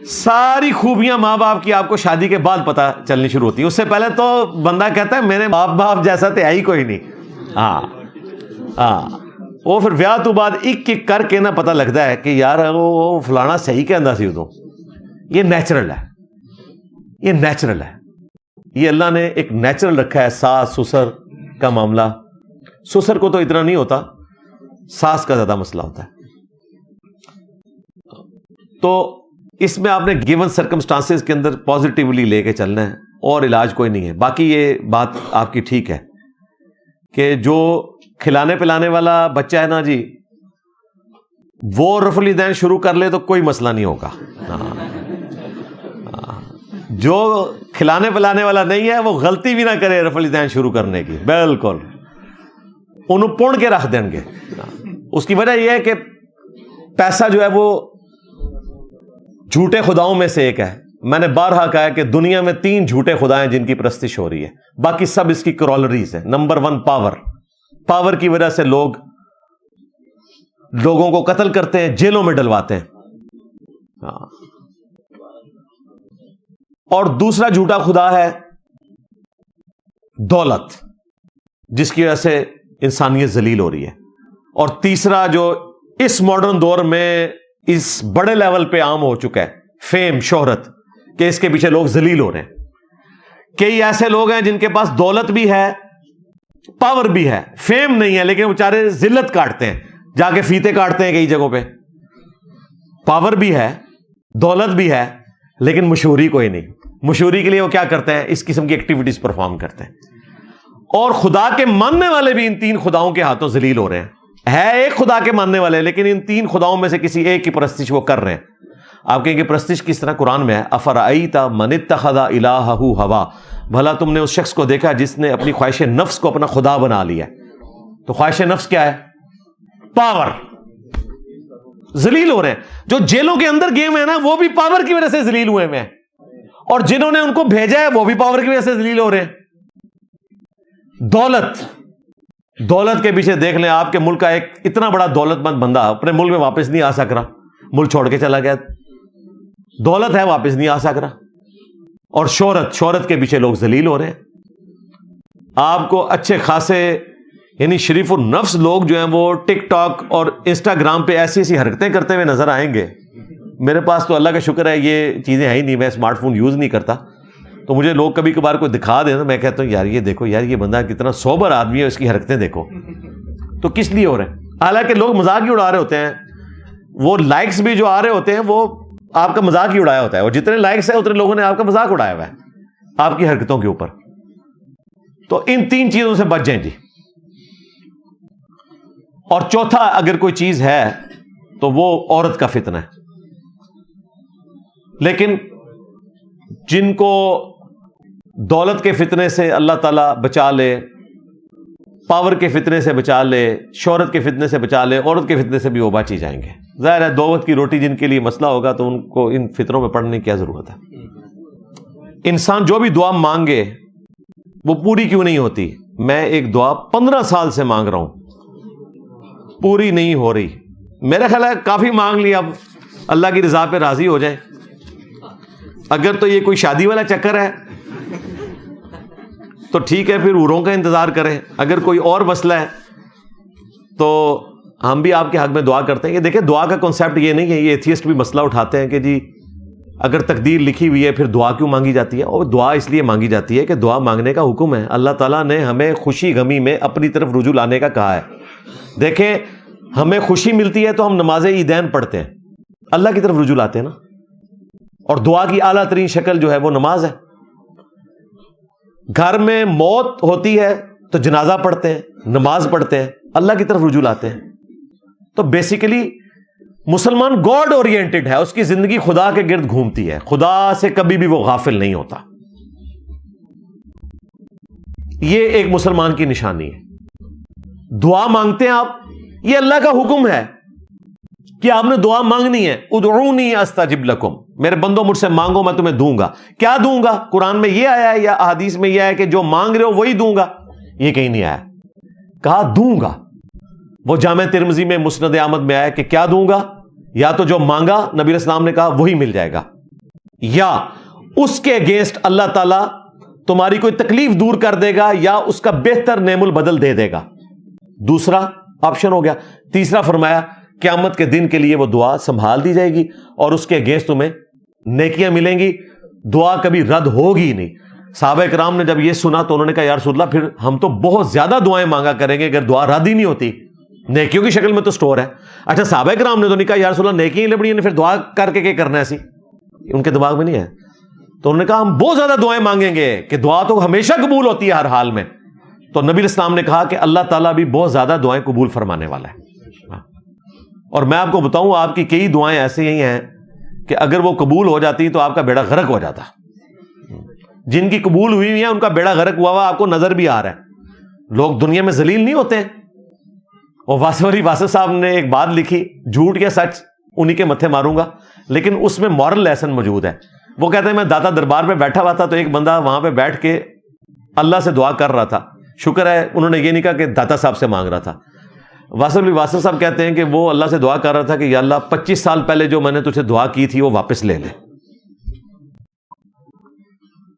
ساری خوبیاں ماں باپ کی آپ کو شادی کے بعد پتہ چلنی شروع ہوتی ہے. اس سے پہلے تو بندہ کہتا ہے میرے باپ باپ جیسا تو ہے ہی کوئی نہیں. ہاں ہاں، وہ پھر ویاہ تو بعد ایک ایک کر کے نہ پتہ لگتا ہے کہ یار وہ فلانا صحیح کہندا سی ادوں. یہ نیچرل ہے، یہ نیچرل ہے. یہ اللہ نے ایک نیچرل رکھا ہے. ساس سسر کا معاملہ، سسر کو تو اتنا نہیں ہوتا، ساس کا زیادہ مسئلہ ہوتا ہے. تو اس میں آپ نے گیون سرکمسٹانسز کے اندر پازیٹیولی لے کے چلنا ہے اور علاج کوئی نہیں ہے. باقی یہ بات آپ کی ٹھیک ہے کہ جو کھلانے پلانے والا بچہ ہے نا جی، وہ رفع الیدین شروع کر لے تو کوئی مسئلہ نہیں ہوگا. جو کھلانے پلانے والا نہیں ہے وہ غلطی بھی نہ کرے رفع الیدین شروع کرنے کی، بالکل انہوں پون کے رکھ دیں گے. اس کی وجہ یہ ہے کہ پیسہ جو ہے وہ جھوٹے خداؤں میں سے ایک ہے. میں نے بارہا کہا ہے کہ دنیا میں 3 جھوٹے خدا ہیں جن کی پرستش ہو رہی ہے، باقی سب اس کی کرولریز ہیں. نمبر 1 پاور کی وجہ سے لوگوں کو قتل کرتے ہیں، جیلوں میں ڈلواتے ہیں. اور دوسرا جھوٹا خدا ہے دولت، جس کی وجہ سے انسانیت ذلیل ہو رہی ہے. اور تیسرا جو اس ماڈرن دور میں اس بڑے لیول پہ عام ہو چکا ہے، فیم، شہرت، کہ اس کے پیچھے لوگ ذلیل ہو رہے ہیں. کئی ایسے لوگ ہیں جن کے پاس دولت بھی ہے، پاور بھی ہے، فیم نہیں ہے، لیکن بیچارے ذلت کاٹتے ہیں، جا کے فیتے کاٹتے ہیں کئی جگہوں پہ. پاور بھی ہے، دولت بھی ہے، لیکن مشہوری کوئی نہیں. مشہوری کے لیے وہ کیا کرتے ہیں؟ اس قسم کی ایکٹیویٹیز پرفارم کرتے ہیں. اور خدا کے ماننے والے بھی ان تین خداؤں کے ہاتھوں ذلیل ہو رہے ہیں. ہے ایک خدا کے ماننے والے, لیکن ان تین خداؤں میں سے کسی ایک کی پرستش وہ کر رہے ہیں. آپ کہیں گے پرستش کس طرح؟ قرآن میں ہے افرأیت من اتخذ الہہ ہوا, بھلا تم نے اس شخص کو دیکھا جس نے اپنی خواہش نفس کو اپنا خدا بنا لیا. تو خواہش نفس کیا ہے؟ پاور. ذلیل ہو رہے ہیں. جو جیلوں کے اندر گیم ہے نا, وہ بھی پاور کی وجہ سے ذلیل ہوئے ہیں, اور جنہوں نے ان کو بھیجا ہے وہ بھی پاور کی وجہ سے ذلیل ہو رہے ہیں. دولت کے پیچھے دیکھ لیں, آپ کے ملک کا ایک اتنا بڑا دولت مند بندہ اپنے ملک میں واپس نہیں آ سک رہا, ملک چھوڑ کے چلا گیا. دولت ہے, واپس نہیں آ سک رہا. اور شہرت کے پیچھے لوگ ذلیل ہو رہے ہیں. آپ کو اچھے خاصے یعنی شریف النفس لوگ جو ہیں وہ ٹک ٹاک اور انسٹاگرام پہ ایسی ایسی حرکتیں کرتے ہوئے نظر آئیں گے. میرے پاس تو اللہ کا شکر ہے یہ چیزیں ہیں ہی نہیں, میں اسمارٹ فون یوز نہیں کرتا, تو مجھے لوگ کبھی کبھار کوئی دکھا دیں تو میں کہتا ہوں یار یہ دیکھو یار یہ بندہ کتنا سوبر آدمی ہے, اس کی حرکتیں دیکھو. تو کس لیے ہو رہے ہیں؟ حالانکہ لوگ مذاق ہی اڑا رہے ہوتے ہیں. وہ لائکس بھی جو آ رہے ہوتے ہیں وہ آپ کا مذاق ہی اڑایا ہوتا ہے, اور جتنے لائکس ہیں اتنے لوگوں نے آپ کا مذاق اڑایا ہوا ہے آپ کی حرکتوں کے اوپر. تو ان تین چیزوں سے بچ جائیں جی. اور چوتھا اگر کوئی چیز ہے تو وہ عورت کا فتنہ ہے. لیکن جن کو دولت کے فتنے سے اللہ تعالیٰ بچا لے, پاور کے فتنے سے بچا لے, شہرت کے فتنے سے بچا لے, عورت کے فتنے سے بھی وہ بچ ہی جائیں گے. ظاہر ہے دو وقت کی روٹی جن کے لیے مسئلہ ہوگا تو ان کو ان فتنوں میں پڑنے کی کیا ضرورت ہے. انسان جو بھی دعا مانگے وہ پوری کیوں نہیں ہوتی؟ میں ایک دعا 15 سال سے مانگ رہا ہوں, پوری نہیں ہو رہی. میرا خیال ہے کافی مانگ لیا, اب اللہ کی رضا پہ راضی ہو جائیں. اگر تو یہ کوئی شادی والا چکر ہے تو ٹھیک ہے, پھر عوروں کا انتظار کریں. اگر کوئی اور مسئلہ ہے تو ہم بھی آپ کے حق میں دعا کرتے ہیں. یہ دیکھیں دعا کا کنسیپٹ یہ نہیں ہے, یہ ایتھیسٹ بھی مسئلہ اٹھاتے ہیں کہ جی اگر تقدیر لکھی ہوئی ہے پھر دعا کیوں مانگی جاتی ہے؟ اور دعا اس لیے مانگی جاتی ہے کہ دعا مانگنے کا حکم ہے. اللہ تعالیٰ نے ہمیں خوشی غمی میں اپنی طرف رجوع لانے کا کہا ہے. دیکھیں ہمیں خوشی ملتی ہے تو ہم نماز عیدین پڑھتے ہیں, اللہ کی طرف رجوع لاتے ہیں نا. اور دعا کی اعلیٰ ترین شکل جو ہے وہ نماز ہے. گھر میں موت ہوتی ہے تو جنازہ پڑھتے ہیں, نماز پڑھتے ہیں, اللہ کی طرف رجوع لاتے ہیں. تو بیسیکلی مسلمان گاڈ اورینٹڈ ہے, اس کی زندگی خدا کے گرد گھومتی ہے, خدا سے کبھی بھی وہ غافل نہیں ہوتا. یہ ایک مسلمان کی نشانی ہے. دعا مانگتے ہیں آپ, یہ اللہ کا حکم ہے کہ آپ نے دعا مانگنی ہے. ادعونی استجب لکم, میرے بندوں مجھ سے مانگو میں تمہیں دوں گا. کیا دوں گا؟ قرآن میں یہ آیا ہے یا احادیث میں یہ آیا ہے کہ جو مانگ رہے ہو وہی دوں گا؟ یہ کہیں نہیں آیا. کہا دوں گا. وہ جامع ترمذی میں مسند احمد میں آیا کہ کیا دوں گا؟ یا تو جو مانگا نبی علیہ السلام نے کہا وہی مل جائے گا, یا اس کے اگینسٹ اللہ تعالیٰ تمہاری کوئی تکلیف دور کر دے گا, یا اس کا بہتر نعم البدل دے دے گا. دوسرا آپشن ہو گیا. تیسرا فرمایا قیامت کے دن کے لیے وہ دعا سنبھال دی جائے گی اور اس کے اگینسٹ تمہیں نیکیاں ملیں گی, دعا کبھی رد ہوگی نہیں. صحابہ کرام نے جب یہ سنا تو انہوں نے کہا یا رسول اللہ پھر ہم تو بہت زیادہ دعائیں مانگا کریں گے اگر دعا رد ہی نہیں ہوتی, نیکیوں کی شکل میں تو سٹور ہے. اچھا صحابہ کرام نے تو نہیں کہا یا رسول اللہ نیکیاں لبڑی ہیں پھر دعا کر کے کیا کرنا ہے, ایسی ان کے دماغ میں نہیں ہے. تو انہوں نے کہا ہم بہت زیادہ دعائیں مانگیں گے کہ دعا تو ہمیشہ قبول ہوتی ہے ہر حال میں. تو نبی علیہ السلام نے کہا کہ اللہ تعالیٰ بھی بہت زیادہ دعائیں قبول فرمانے والا ہے. اور میں آپ کو بتاؤں آپ کی کئی دعائیں ایسی ہی ہیں کہ اگر وہ قبول ہو جاتی تو آپ کا بیڑا غرق ہو جاتا. جن کی قبول ہوئی ہیں ان کا بیڑا غرق ہوا ہوا آپ کو نظر بھی آ رہا ہے. لوگ دنیا میں ذلیل نہیں ہوتے ہیں. اور واسف علی واسف صاحب نے ایک بات لکھی, جھوٹ یا سچ انہی کے متھے ماروں گا, لیکن اس میں مورل لیسن موجود ہے. وہ کہتے ہیں میں داتا دربار پہ بیٹھا ہوا تھا تو ایک بندہ وہاں پہ بیٹھ کے اللہ سے دعا کر رہا تھا. شکر ہے انہوں نے یہ نہیں کہا کہ داتا صاحب سے مانگ رہا تھا. واسف علی واسف صاحب کہتے ہیں کہ وہ اللہ سے دعا کر رہا تھا کہ یا اللہ 25 سال پہلے جو میں نے تجھے دعا کی تھی وہ واپس لے لے.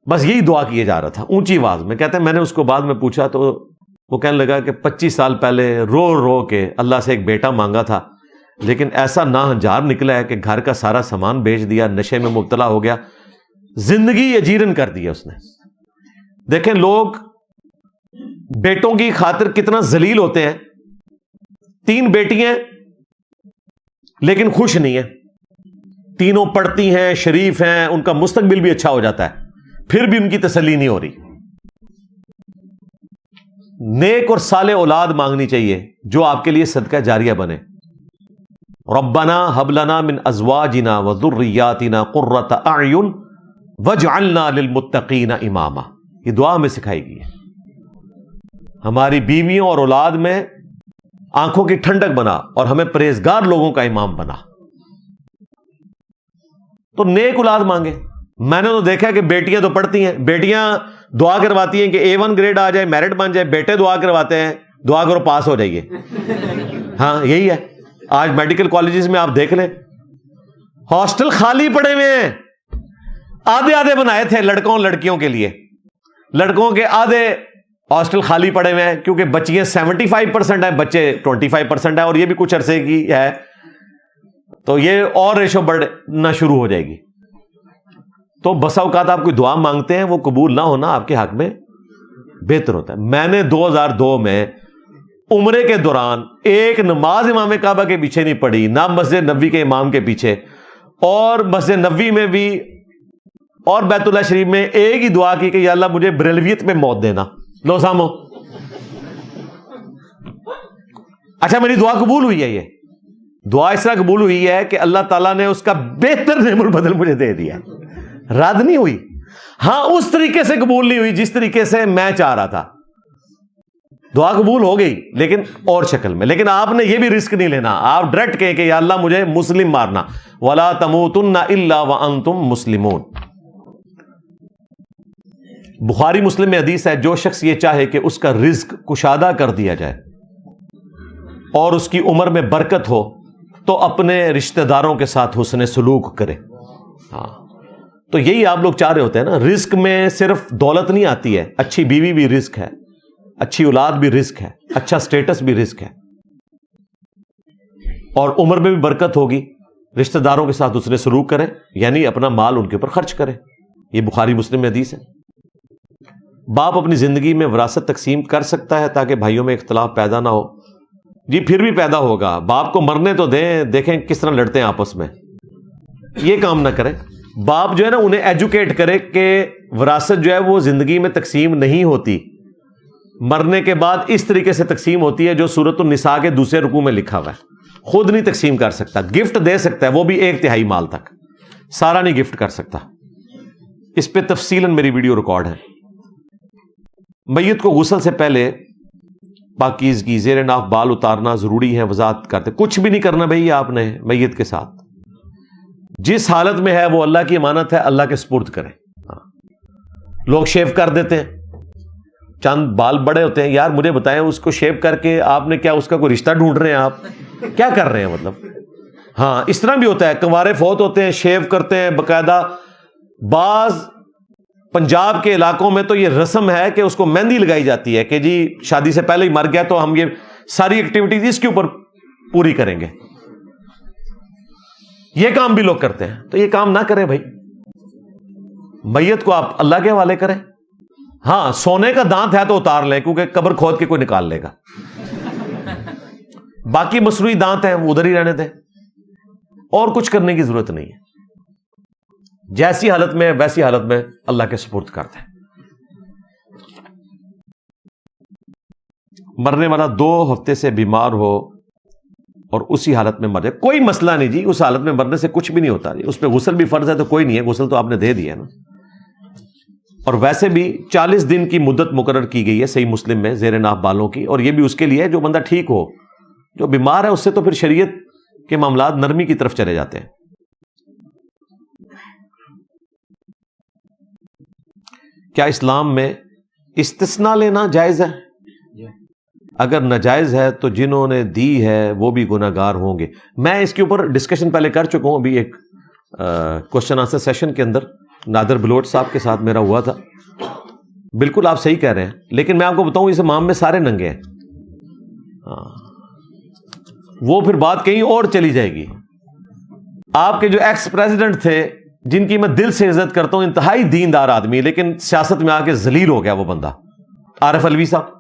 بس یہی دعا کیے جا رہا تھا اونچی آواز میں. کہتے ہیں میں نے اس کو بعد میں پوچھا تو وہ کہنے لگا کہ 25 سال پہلے رو رو کے اللہ سے ایک بیٹا مانگا تھا, لیکن ایسا ناہنجار نکلا ہے کہ گھر کا سارا سامان بیچ دیا, نشے میں مبتلا ہو گیا, زندگی اجیرن کر دی اس نے. دیکھیں لوگ بیٹوں کی خاطر کتنا ذلیل ہوتے ہیں. 3 بیٹی ہیں لیکن خوش نہیں ہیں, تینوں پڑھتی ہیں, شریف ہیں, ان کا مستقبل بھی اچھا ہو جاتا ہے, پھر بھی ان کی تسلی نہیں ہو رہی. نیک اور صالح اولاد مانگنی چاہیے جو آپ کے لیے صدقہ جاریہ بنے. ربنا هب لنا من ازواجنا وذرياتنا قرۃ اعین واجعلنا للمتقین اماما. یہ دعا ہمیں سکھائی گئی ہے. ہماری بیویوں اور اولاد میں آنکھوں کی ٹھنڈک بنا اور ہمیں پرہیزگار لوگوں کا امام بنا. تو نیک اولاد مانگے. میں نے تو دیکھا کہ بیٹیاں تو پڑھتی ہیں, بیٹیاں دعا کرواتی ہیں کہ A1 گریڈ آ جائے, میرٹ بن جائے. بیٹے دعا کرواتے ہیں دعا کرو پاس ہو جائیے. ہاں یہی ہے. آج میڈیکل کالجز میں آپ دیکھ لیں, ہاسٹل خالی پڑے ہوئے ہیں. آدھے آدھے بنائے تھے لڑکوں لڑکیوں کے لیے, لڑکوں کے آدھے ہاسٹل خالی پڑے ہوئے ہیں کیونکہ بچیاں 75% ہیں, بچے 25% ہیں, اور یہ بھی کچھ عرصے کی ہے تو یہ اور ریشو بڑھنا شروع ہو جائے گی. تو بسا اوقات آپ کوئی دعا مانگتے ہیں وہ قبول نہ ہونا آپ کے حق میں بہتر ہوتا ہے. میں نے 2002 میں عمرے کے دوران ایک نماز امام کعبہ کے پیچھے نہیں پڑھی, نہ مسجد نبوی کے امام کے پیچھے, اور مسجد نبوی میں بھی اور بیت اللہ شریف میں ایک ہی دعا کی کہ یا اللہ مجھے بریلویت میں موت دینا. لو سامو, اچھا میری دعا قبول ہوئی ہے. یہ دعا اس طرح قبول ہوئی ہے کہ اللہ تعالیٰ نے اس کا بہتر نعم البدل مجھے دے دیا. رد نہیں ہوئی. ہاں اس طریقے سے قبول نہیں ہوئی جس طریقے سے میں چاہ رہا تھا. دعا قبول ہو گئی لیکن اور شکل میں. لیکن آپ نے یہ بھی رسک نہیں لینا, آپ ڈائریکٹ کہیں کہ یا اللہ مجھے مسلم مارنا. وَلَا تَمُوتُنَّ إِلَّا وَأَنْتُمْ مُسْلِمُونَ. بخاری مسلم میں حدیث ہے, جو شخص یہ چاہے کہ اس کا رزق کشادہ کر دیا جائے اور اس کی عمر میں برکت ہو تو اپنے رشتہ داروں کے ساتھ حسن سلوک کرے. ہاں تو یہی آپ لوگ چاہ رہے ہوتے ہیں نا. رزق میں صرف دولت نہیں آتی ہے, اچھی بیوی بھی رزق ہے, اچھی اولاد بھی رزق ہے, اچھا سٹیٹس بھی رزق ہے, اور عمر میں بھی برکت ہوگی. رشتہ داروں کے ساتھ حسن سلوک کرے یعنی اپنا مال ان کے اوپر خرچ کرے. یہ بخاری مسلم میں حدیث ہے. باپ اپنی زندگی میں وراثت تقسیم کر سکتا ہے تاکہ بھائیوں میں اختلاف پیدا نہ ہو. جی پھر بھی پیدا ہوگا. باپ کو مرنے تو دیں, دیکھیں کس طرح لڑتے ہیں آپس میں. یہ کام نہ کریں. باپ جو ہے نا انہیں ایجوکیٹ کرے کہ وراثت جو ہے وہ زندگی میں تقسیم نہیں ہوتی, مرنے کے بعد اس طریقے سے تقسیم ہوتی ہے جو سورۃ النساء کے دوسرے رکوع میں لکھا ہوا ہے. خود نہیں تقسیم کر سکتا, گفٹ دے سکتا ہے, وہ بھی 1/3 مال تک, سارا نہیں گفٹ کر سکتا. اس پہ تفصیلاً میری ویڈیو ریکارڈ ہے. میت کو غسل سے پہلے پاکیزگی, زیر ناف بال اتارنا ضروری ہے. وضاحت کرتے کچھ بھی نہیں کرنا بھائی آپ نے میت کے ساتھ. جس حالت میں ہے وہ اللہ کی امانت ہے, اللہ کے سپرد کریں. لوگ شیو کر دیتے ہیں, چند بال بڑے ہوتے ہیں. یار مجھے بتائیں اس کو شیو کر کے آپ نے کیا اس کا کوئی رشتہ ڈھونڈ رہے ہیں, آپ کیا کر رہے ہیں مطلب. ہاں اس طرح بھی ہوتا ہے, کنوارے فوت ہوتے ہیں شیو کرتے ہیں باقاعدہ. بعض پنجاب کے علاقوں میں تو یہ رسم ہے کہ اس کو مہندی لگائی جاتی ہے کہ جی شادی سے پہلے ہی مر گیا تو ہم یہ ساری ایکٹیویٹیز اس کے اوپر پوری کریں گے. یہ کام بھی لوگ کرتے ہیں. تو یہ کام نہ کریں بھائی. میت کو آپ اللہ کے حوالے کریں. ہاں سونے کا دانت ہے تو اتار لیں کیونکہ قبر کھود کے کوئی نکال لے گا. باقی مصنوعی دانت ہیں وہ ادھر ہی رہنے دیں, اور کچھ کرنے کی ضرورت نہیں ہے. جیسی حالت میں ویسی حالت میں اللہ کے سپرد کرتے ہیں. مرنے والا 2 ہفتے سے بیمار ہو اور اسی حالت میں مر جائے, کوئی مسئلہ نہیں جی. اس حالت میں مرنے سے کچھ بھی نہیں ہوتا جی. اس پہ غسل بھی فرض ہے تو کوئی نہیں ہے, غسل تو آپ نے دے دیا نا. اور ویسے بھی 40 دن کی مدت مقرر کی گئی ہے صحیح مسلم میں زیر ناف بالوں کی, اور یہ بھی اس کے لیے ہے جو بندہ ٹھیک ہو. جو بیمار ہے اس سے تو پھر شریعت کے معاملات نرمی کی طرف چلے جاتے ہیں. کیا اسلام میں استثناء لینا جائز ہے؟ اگر ناجائز ہے تو جنہوں نے دی ہے وہ بھی گناہگار ہوں گے. میں اس کے اوپر ڈسکشن پہلے کر چکا ہوں. ابھی ایک کوشچن آنسر سیشن کے اندر نادر بلوچ صاحب کے ساتھ میرا ہوا تھا. بالکل آپ صحیح کہہ رہے ہیں, لیکن میں آپ کو بتاؤں اس امام میں سارے ننگے ہیں. وہ پھر بات کہیں اور چلی جائے گی. آپ کے جو ایکس پریزیڈنٹ تھے جن کی میں دل سے عزت کرتا ہوں, انتہائی دیندار آدمی, لیکن سیاست میں آ کے ذلیل ہو گیا وہ بندہ, عارف الوی صاحب,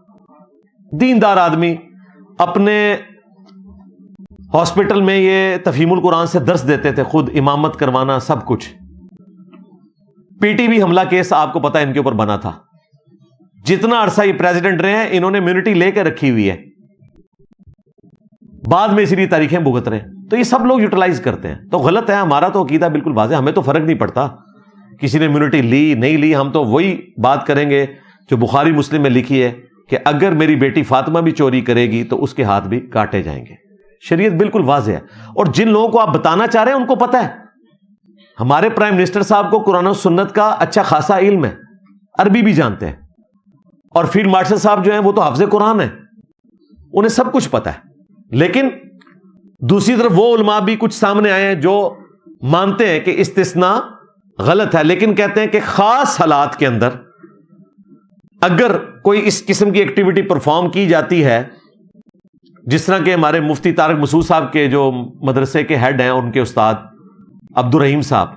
دیندار آدمی, اپنے ہاسپٹل میں یہ تفہیم القرآن سے درس دیتے تھے, خود امامت کروانا سب کچھ. پی ٹی وی حملہ کیس آپ کو پتا ہے ان کے اوپر بنا تھا. جتنا عرصہ یہ پریزیڈنٹ رہے ہیں انہوں نے امیونٹی لے کے رکھی ہوئی ہے, بعد میں اس لیے تاریخیں بھگت رہے ہیں. تو یہ سب لوگ یوٹیلائز کرتے ہیں, تو غلط ہے. ہمارا تو عقیدہ بالکل واضح, ہمیں تو فرق نہیں پڑتا کسی نے امیونٹی لی نہیں لی. ہم تو وہی بات کریں گے جو بخاری مسلم میں لکھی ہے کہ اگر میری بیٹی فاطمہ بھی چوری کرے گی تو اس کے ہاتھ بھی کاٹے جائیں گے. شریعت بالکل واضح ہے. اور جن لوگوں کو آپ بتانا چاہ رہے ہیں ان کو پتہ ہے. ہمارے پرائم منسٹر صاحب کو قرآن و سنت کا اچھا خاصا علم ہے, عربی بھی جانتے ہیں. اور فیلڈ مارشل صاحب جو ہیں وہ تو حافظ قرآن ہیں, انہیں سب کچھ پتہ ہے. لیکن دوسری طرف وہ علماء بھی کچھ سامنے آئے ہیں جو مانتے ہیں کہ استثناء غلط ہے, لیکن کہتے ہیں کہ خاص حالات کے اندر اگر کوئی اس قسم کی ایکٹیویٹی پرفارم کی جاتی ہے, جس طرح کہ ہمارے مفتی طارق مسعود صاحب کے جو مدرسے کے ہیڈ ہیں, ان کے استاد عبد الرحیم صاحب,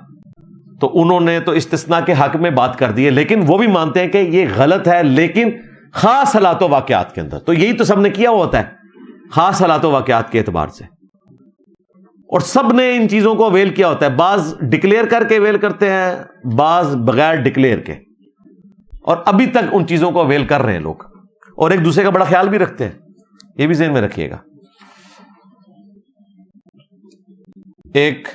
تو انہوں نے تو استثناء کے حق میں بات کر دی ہے, لیکن وہ بھی مانتے ہیں کہ یہ غلط ہے لیکن خاص حالات و واقعات کے اندر. تو یہی تو سب نے کیا ہوتا ہے خاص حالات و واقعات کے اعتبار سے, اور سب نے ان چیزوں کو اویل کیا ہوتا ہے. بعض ڈکلیئر کر کے اویل کرتے ہیں, بعض بغیر ڈکلیئر کے, اور ابھی تک ان چیزوں کو اویل کر رہے ہیں لوگ, اور ایک دوسرے کا بڑا خیال بھی رکھتے ہیں. یہ بھی ذہن میں رکھیے گا. ایک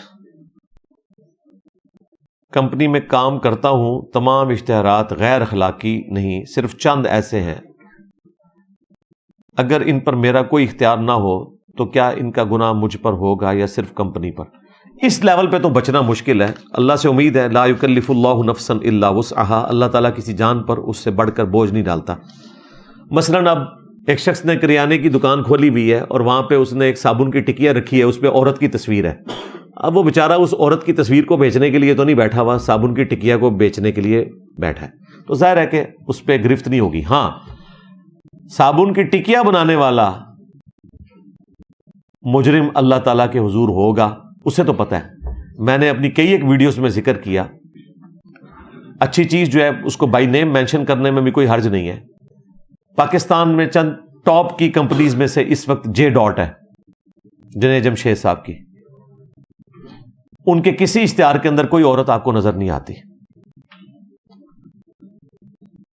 کمپنی میں کام کرتا ہوں, تمام اشتہارات غیر اخلاقی نہیں, صرف چند ایسے ہیں. اگر ان پر میرا کوئی اختیار نہ ہو تو کیا ان کا گناہ مجھ پر ہوگا یا صرف کمپنی پر؟ اس لیول پہ تو بچنا مشکل ہے. اللہ سے امید ہے, لا یکلف اللہ نفسا الا وسعها, اللہ تعالیٰ کسی جان پر اس سے بڑھ کر بوجھ نہیں ڈالتا. مثلاً اب ایک شخص نے کریانے کی دکان کھولی ہوئی ہے اور وہاں پہ اس نے ایک صابن کی ٹکیا رکھی ہے, اس پہ عورت کی تصویر ہے. اب وہ بیچارہ اس عورت کی تصویر کو بیچنے کے لیے تو نہیں بیٹھا ہوا, صابن کی ٹکیا کو بیچنے کے لیے بیٹھا ہے, تو ظاہر ہے کہ اس پہ گرفت نہیں ہوگی. ہاں, صابن کی ٹکیا بنانے والا مجرم اللہ تعالیٰ کے حضور ہوگا, اسے تو پتہ ہے. میں نے اپنی کئی ایک ویڈیوز میں ذکر کیا, اچھی چیز جو ہے اس کو بائی نیم مینشن کرنے میں بھی کوئی حرج نہیں ہے. پاکستان میں چند ٹاپ کی کمپنیز میں سے اس وقت جے ڈاٹ ہے, جنید جمشید صاحب کی. ان کے کسی اشتہار کے اندر کوئی عورت آپ کو نظر نہیں آتی.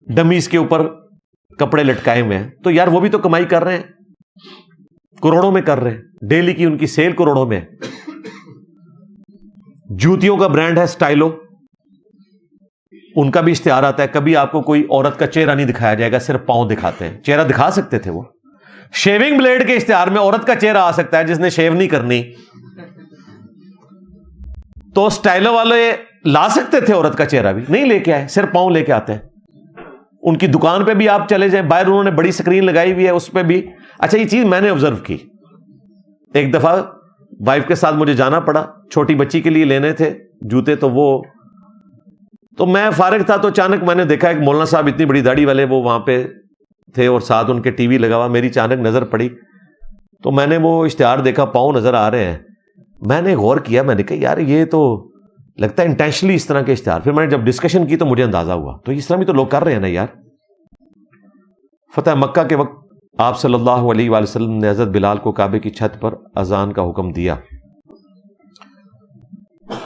ڈمیز کے اوپر کپڑے لٹکائے ہوئے ہیں, تو یار وہ بھی تو کمائی کر رہے ہیں, کروڑوں میں کر رہے ہیں. ڈیلی کی ان کی سیل کروڑوں میں. جوتیوں کا برانڈ ہے سٹائلو, ان کا بھی اشتہار آتا ہے. کبھی آپ کو کوئی عورت کا چہرہ نہیں دکھایا جائے گا, صرف پاؤں دکھاتے ہیں. چہرہ دکھا سکتے تھے وہ. شیونگ بلیڈ کے اشتہار میں عورت کا چہرہ آ سکتا ہے جس نے شیو نہیں کرنی, تو سٹائلو والے لا سکتے تھے عورت کا چہرہ بھی, نہیں لے کے آئے, صرف پاؤں لے کے آتے ہیں. ان کی دکان پہ بھی آپ چلے جائیں, باہر انہوں نے بڑی سکرین لگائی ہوئی ہے, اس پہ بھی. اچھا, یہ چیز میں نے آبزرو کی. ایک دفعہ وائف کے ساتھ مجھے جانا پڑا, چھوٹی بچی کے لیے لینے تھے جوتے, تو میں فارغ تھا, تو اچانک میں نے دیکھا ایک مولانا صاحب اتنی بڑی داڑھی والے وہ وہاں پہ تھے, اور ساتھ ان کے ٹی وی لگا ہوا. میری اچانک نظر پڑی, تو میں نے وہ اشتہار دیکھا, پاؤں نظر آ رہے ہیں. میں نے غور کیا, میں نے کہا یار یہ تو لگتا ہے انٹینشنلی اس طرح کے اشتہار. پھر میں نے جب ڈسکشن کی تو مجھے اندازہ ہوا, تو اس طرح بھی تو لوگ کر رہے ہیں نا یار. فتح مکہ کے وقت آپ صلی اللہ علیہ وآلہ وسلم نے حضرت بلال کو کعبے کی چھت پر اذان کا حکم دیا.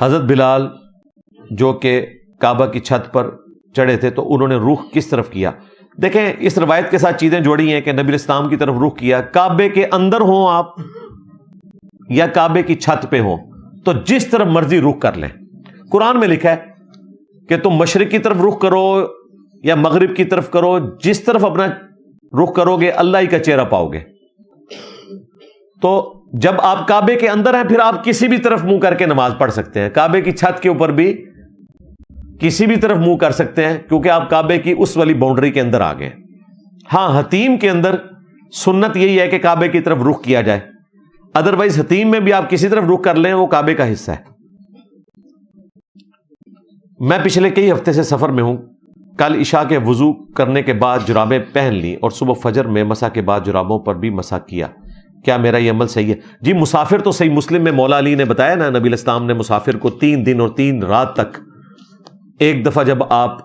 حضرت بلال جو کہ کعبہ کی چھت پر چڑھے تھے, تو انہوں نے رخ کس طرف کیا؟ دیکھیں, اس روایت کے ساتھ چیزیں جوڑی ہیں کہ نبی اسلام کی طرف رخ کیا. کعبے کے اندر ہوں آپ یا کعبے کی چھت پہ ہوں, تو جس طرف مرضی رخ کر لیں. قرآن میں لکھا ہے کہ تم مشرق کی طرف رخ کرو یا مغرب کی طرف کرو, جس طرف اپنا رخ کرو گے اللہ ہی کا چہرہ پاؤ گے. تو جب آپ کعبے کے اندر ہیں پھر آپ کسی بھی طرف منہ کر کے نماز پڑھ سکتے ہیں. کعبے کی چھت کے اوپر بھی کسی بھی طرف منہ کر سکتے ہیں, کیونکہ آپ کعبے کی اس والی باؤنڈری کے اندر آ گئے. ہاں, حتیم کے اندر سنت یہی ہے کہ کعبے کی طرف رخ کیا جائے, ادروائز حتیم میں بھی آپ کسی طرف رخ کر لیں, وہ کعبے کا حصہ ہے. میں پچھلے کئی ہفتے سے سفر میں ہوں. کل عشاء کے وضو کرنے کے بعد جرابیں پہن لی اور صبح فجر میں مسح کے بعد جرابوں پر بھی مسح کیا. کیا میرا یہ عمل صحیح ہے؟ جی, مسافر تو صحیح مسلم میں مولا علی نے بتایا نا, نبی الاسلام نے مسافر کو 3 دن اور 3 رات تک, ایک دفعہ جب آپ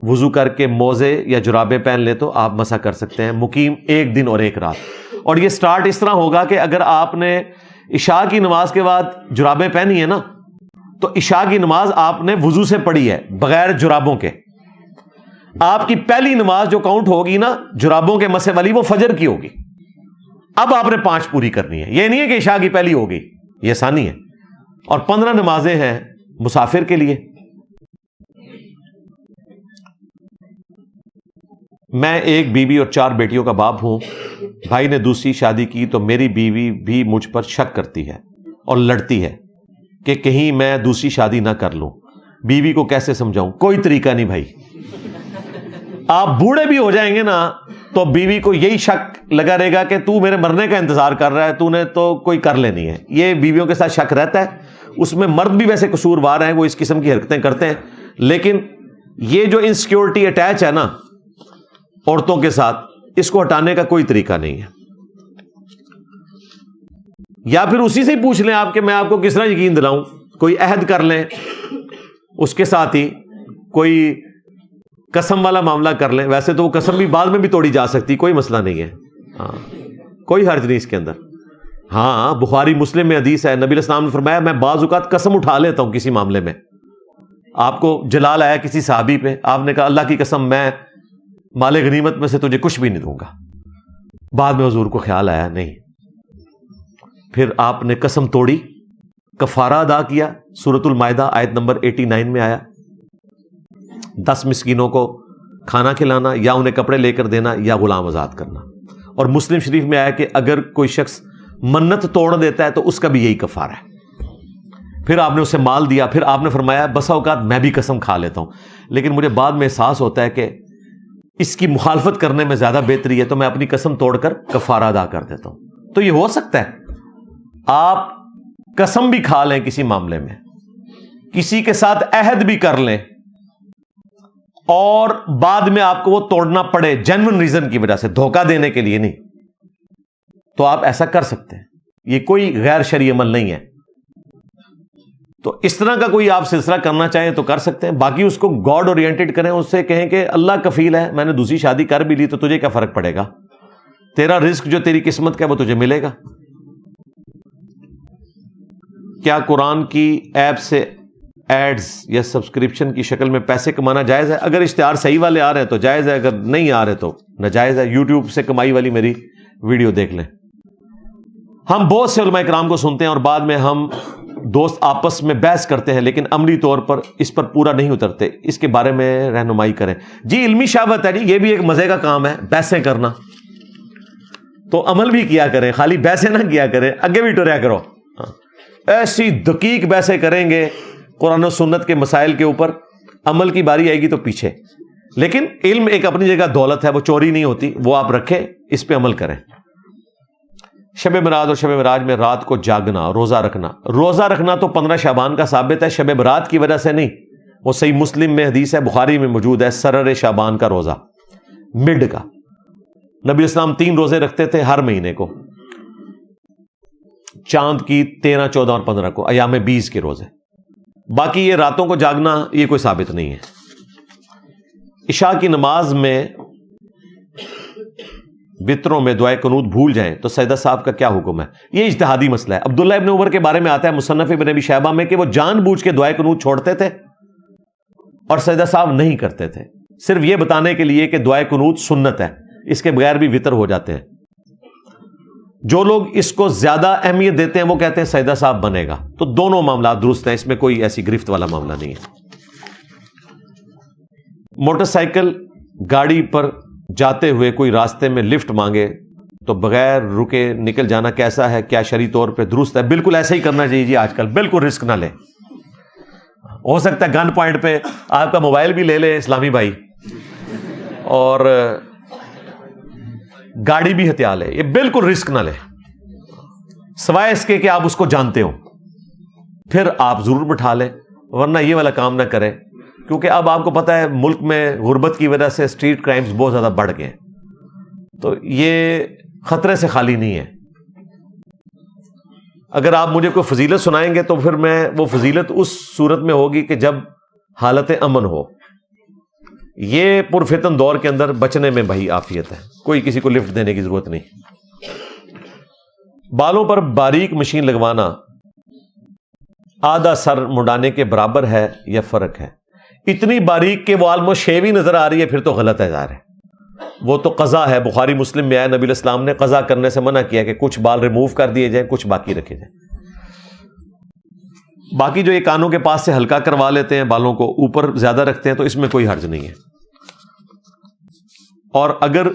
وضو کر کے موزے یا جرابیں پہن لیں تو آپ مسح کر سکتے ہیں. مقیم 1 دن اور 1 رات. اور یہ سٹارٹ اس طرح ہوگا کہ اگر آپ نے عشاء کی نماز کے بعد جرابیں پہنی ہیں نا, تو عشاء کی نماز آپ نے وضو سے پڑھی ہے بغیر جرابوں کے. آپ کی پہلی نماز جو کاؤنٹ ہوگی نا جرابوں کے مسے والی، وہ فجر کی ہوگی. اب آپ نے 5 پوری کرنی ہے. یہ نہیں ہے کہ عشاء کی پہلی ہو گئی، یہ آسانی ہے. اور 15 نمازیں ہیں مسافر کے لیے. میں ایک بیوی اور 4 بیٹیوں کا باپ ہوں. بھائی نے دوسری شادی کی تو میری بیوی بھی مجھ پر شک کرتی ہے اور لڑتی ہے کہ کہیں میں دوسری شادی نہ کر لوں. بیوی کو کیسے سمجھاؤں؟ کوئی طریقہ نہیں بھائی. آپ بوڑھے بھی ہو جائیں گے نا تو بیوی کو یہی شک لگا رہے گا کہ تو میرے مرنے کا انتظار کر رہا ہے، تو نے تو کوئی کر لینی ہے. یہ بیویوں کے ساتھ شک رہتا ہے. اس میں مرد بھی ویسے قصوروار ہیں، وہ اس قسم کی حرکتیں کرتے ہیں، لیکن یہ جو انسیکیورٹی اٹیچ ہے نا عورتوں کے ساتھ، اس کو ہٹانے کا کوئی طریقہ نہیں ہے. یا پھر اسی سے ہی پوچھ لیں آپ کہ میں آپ کو کس طرح یقین دلاؤں. کوئی عہد کر لیں اس کے ساتھ ہی، کوئی قسم والا معاملہ کر لیں. ویسے تو وہ قسم بھی بعد میں بھی توڑی جا سکتی، کوئی مسئلہ نہیں ہے. ہاں کوئی حرج نہیں اس کے اندر. ہاں بخاری مسلم میں حدیث ہے، نبی علیہ السلام نے فرمایا میں بعض اوقات قسم اٹھا لیتا ہوں کسی معاملے میں. آپ کو جلال آیا کسی صحابی پہ، آپ نے کہا اللہ کی قسم میں مال غنیمت میں سے تجھے کچھ بھی نہیں دوں گا. بعد میں حضور کو خیال آیا نہیں، پھر آپ نے قسم توڑی، کفارہ ادا کیا. سورۃ المائدہ آیت نمبر 89 میں آیا 10 مسکینوں کو کھانا کھلانا، یا انہیں کپڑے لے کر دینا، یا غلام آزاد کرنا. اور مسلم شریف میں آیا کہ اگر کوئی شخص منت توڑ دیتا ہے تو اس کا بھی یہی کفارہ ہے. پھر آپ نے اسے مال دیا. پھر آپ نے فرمایا بسا اوقات میں بھی قسم کھا لیتا ہوں، لیکن مجھے بعد میں احساس ہوتا ہے کہ اس کی مخالفت کرنے میں زیادہ بہتری ہے، تو میں اپنی قسم توڑ کر کفارہ ادا کر دیتا ہوں. تو یہ ہو سکتا ہے آپ قسم بھی کھا لیں کسی معاملے میں، کسی کے ساتھ عہد بھی کر لیں، اور بعد میں آپ کو وہ توڑنا پڑے جینوئن ریزن کی وجہ سے، دھوکہ دینے کے لیے نہیں. تو آپ ایسا کر سکتے ہیں. یہ کوئی غیر شرعی عمل نہیں ہے. تو اس طرح کا کوئی آپ سلسلہ کرنا چاہیں تو کر سکتے ہیں. باقی اس کو گاڈ اورینٹڈ کریں، اس سے کہیں کہ اللہ کفیل ہے، میں نے دوسری شادی کر بھی لی تو تجھے کیا فرق پڑے گا، تیرا رزق جو تیری قسمت کا ہے وہ تجھے ملے گا. کیا قرآن کی ایپ سے ایڈز یا سبسکرپشن کی شکل میں پیسے کمانا جائز ہے؟ اگر اشتہار صحیح والے آ رہے ہیں تو جائز ہے، اگر نہیں آ رہے تو ناجائز ہے. یوٹیوب سے کمائی والی میری ویڈیو دیکھ لیں. ہم بہت سے علماء کرام کو سنتے ہیں اور بعد میں ہم دوست آپس میں بحث کرتے ہیں، لیکن عملی طور پر اس پر پورا نہیں اترتے. اس کے بارے میں رہنمائی کریں. جی علمی شہوت ہے جی، یہ بھی ایک مزے کا کام ہے بحثیں کرنا. تو عمل بھی کیا کریں، خالی بحثیں نہ کیا کریں، آگے بھی ٹریا کرو. ایسی دقیق بحثیں کریں گے قرآن و سنت کے مسائل کے اوپر، عمل کی باری آئے گی تو پیچھے. لیکن علم ایک اپنی جگہ دولت ہے، وہ چوری نہیں ہوتی، وہ آپ رکھیں، اس پہ عمل کریں. شب برات اور شب معراج میں رات کو جاگنا، روزہ رکھنا تو 15 شعبان کا ثابت ہے، شب برات کی وجہ سے نہیں. وہ صحیح مسلم میں حدیث ہے، بخاری میں موجود ہے، سرر شعبان کا روزہ، مڈ کا. نبی اسلام 3 روزے رکھتے تھے ہر مہینے کو، چاند کی 13، 14 اور 15 کو، ایام 20 کے روزے. باقی یہ راتوں کو جاگنا یہ کوئی ثابت نہیں ہے. عشاء کی نماز میں وطروں میں دعائے قنوت بھول جائیں تو سجدہ صاحب کا کیا حکم ہے؟ یہ اجتہادی مسئلہ ہے. عبداللہ ابن عمر کے بارے میں آتا ہے مصنف ابن ابی شیبہ میں کہ وہ جان بوجھ کے دعائے قنوت چھوڑتے تھے اور سجدہ صاحب نہیں کرتے تھے، صرف یہ بتانے کے لیے کہ دعائے قنوت سنت ہے، اس کے بغیر بھی وطر ہو جاتے ہیں. جو لوگ اس کو زیادہ اہمیت دیتے ہیں وہ کہتے ہیں سجدہ صاحب بنے گا. تو دونوں معاملات درست ہیں، اس میں کوئی ایسی گرفت والا معاملہ نہیں ہے. موٹر سائیکل گاڑی پر جاتے ہوئے کوئی راستے میں لفٹ مانگے تو بغیر رکے نکل جانا کیسا ہے؟ کیا شرعی طور پہ درست ہے؟ بالکل ایسا ہی کرنا چاہیے جی. آج کل بالکل رسک نہ لیں. ہو سکتا ہے گن پوائنٹ پہ آپ کا موبائل بھی لے لے اسلامی بھائی، اور گاڑی بھی ہتھیا لے. یہ بالکل رسک نہ لے، سوائے اس کے کہ آپ اس کو جانتے ہو، پھر آپ ضرور بٹھا لیں، ورنہ یہ والا کام نہ کریں. کیونکہ اب آپ کو پتا ہے ملک میں غربت کی وجہ سے اسٹریٹ کرائمز بہت زیادہ بڑھ گئے ہیں، تو یہ خطرے سے خالی نہیں ہے. اگر آپ مجھے کوئی فضیلت سنائیں گے تو پھر میں وہ فضیلت اس صورت میں ہوگی کہ جب حالت امن ہو. یہ پرفتن دور کے اندر بچنے میں بھائی عافیت ہے، کوئی کسی کو لفٹ دینے کی ضرورت نہیں. بالوں پر باریک مشین لگوانا آدھا سر مڈانے کے برابر ہے یا فرق ہے؟ اتنی باریک کہ وہ آلموسٹ شیوی نظر آ رہی ہے، پھر تو غلط ہے ظاہر ہے، وہ تو قضا ہے. بخاری مسلم میں آیا نبی علیہ السلام نے قضا کرنے سے منع کیا کہ کچھ بال ریموو کر دیے جائیں، کچھ باقی رکھے جائیں. باقی جو یہ کانوں کے پاس سے ہلکا کروا لیتے ہیں، بالوں کو اوپر زیادہ رکھتے ہیں، تو اس میں کوئی حرج نہیں ہے. اور اگر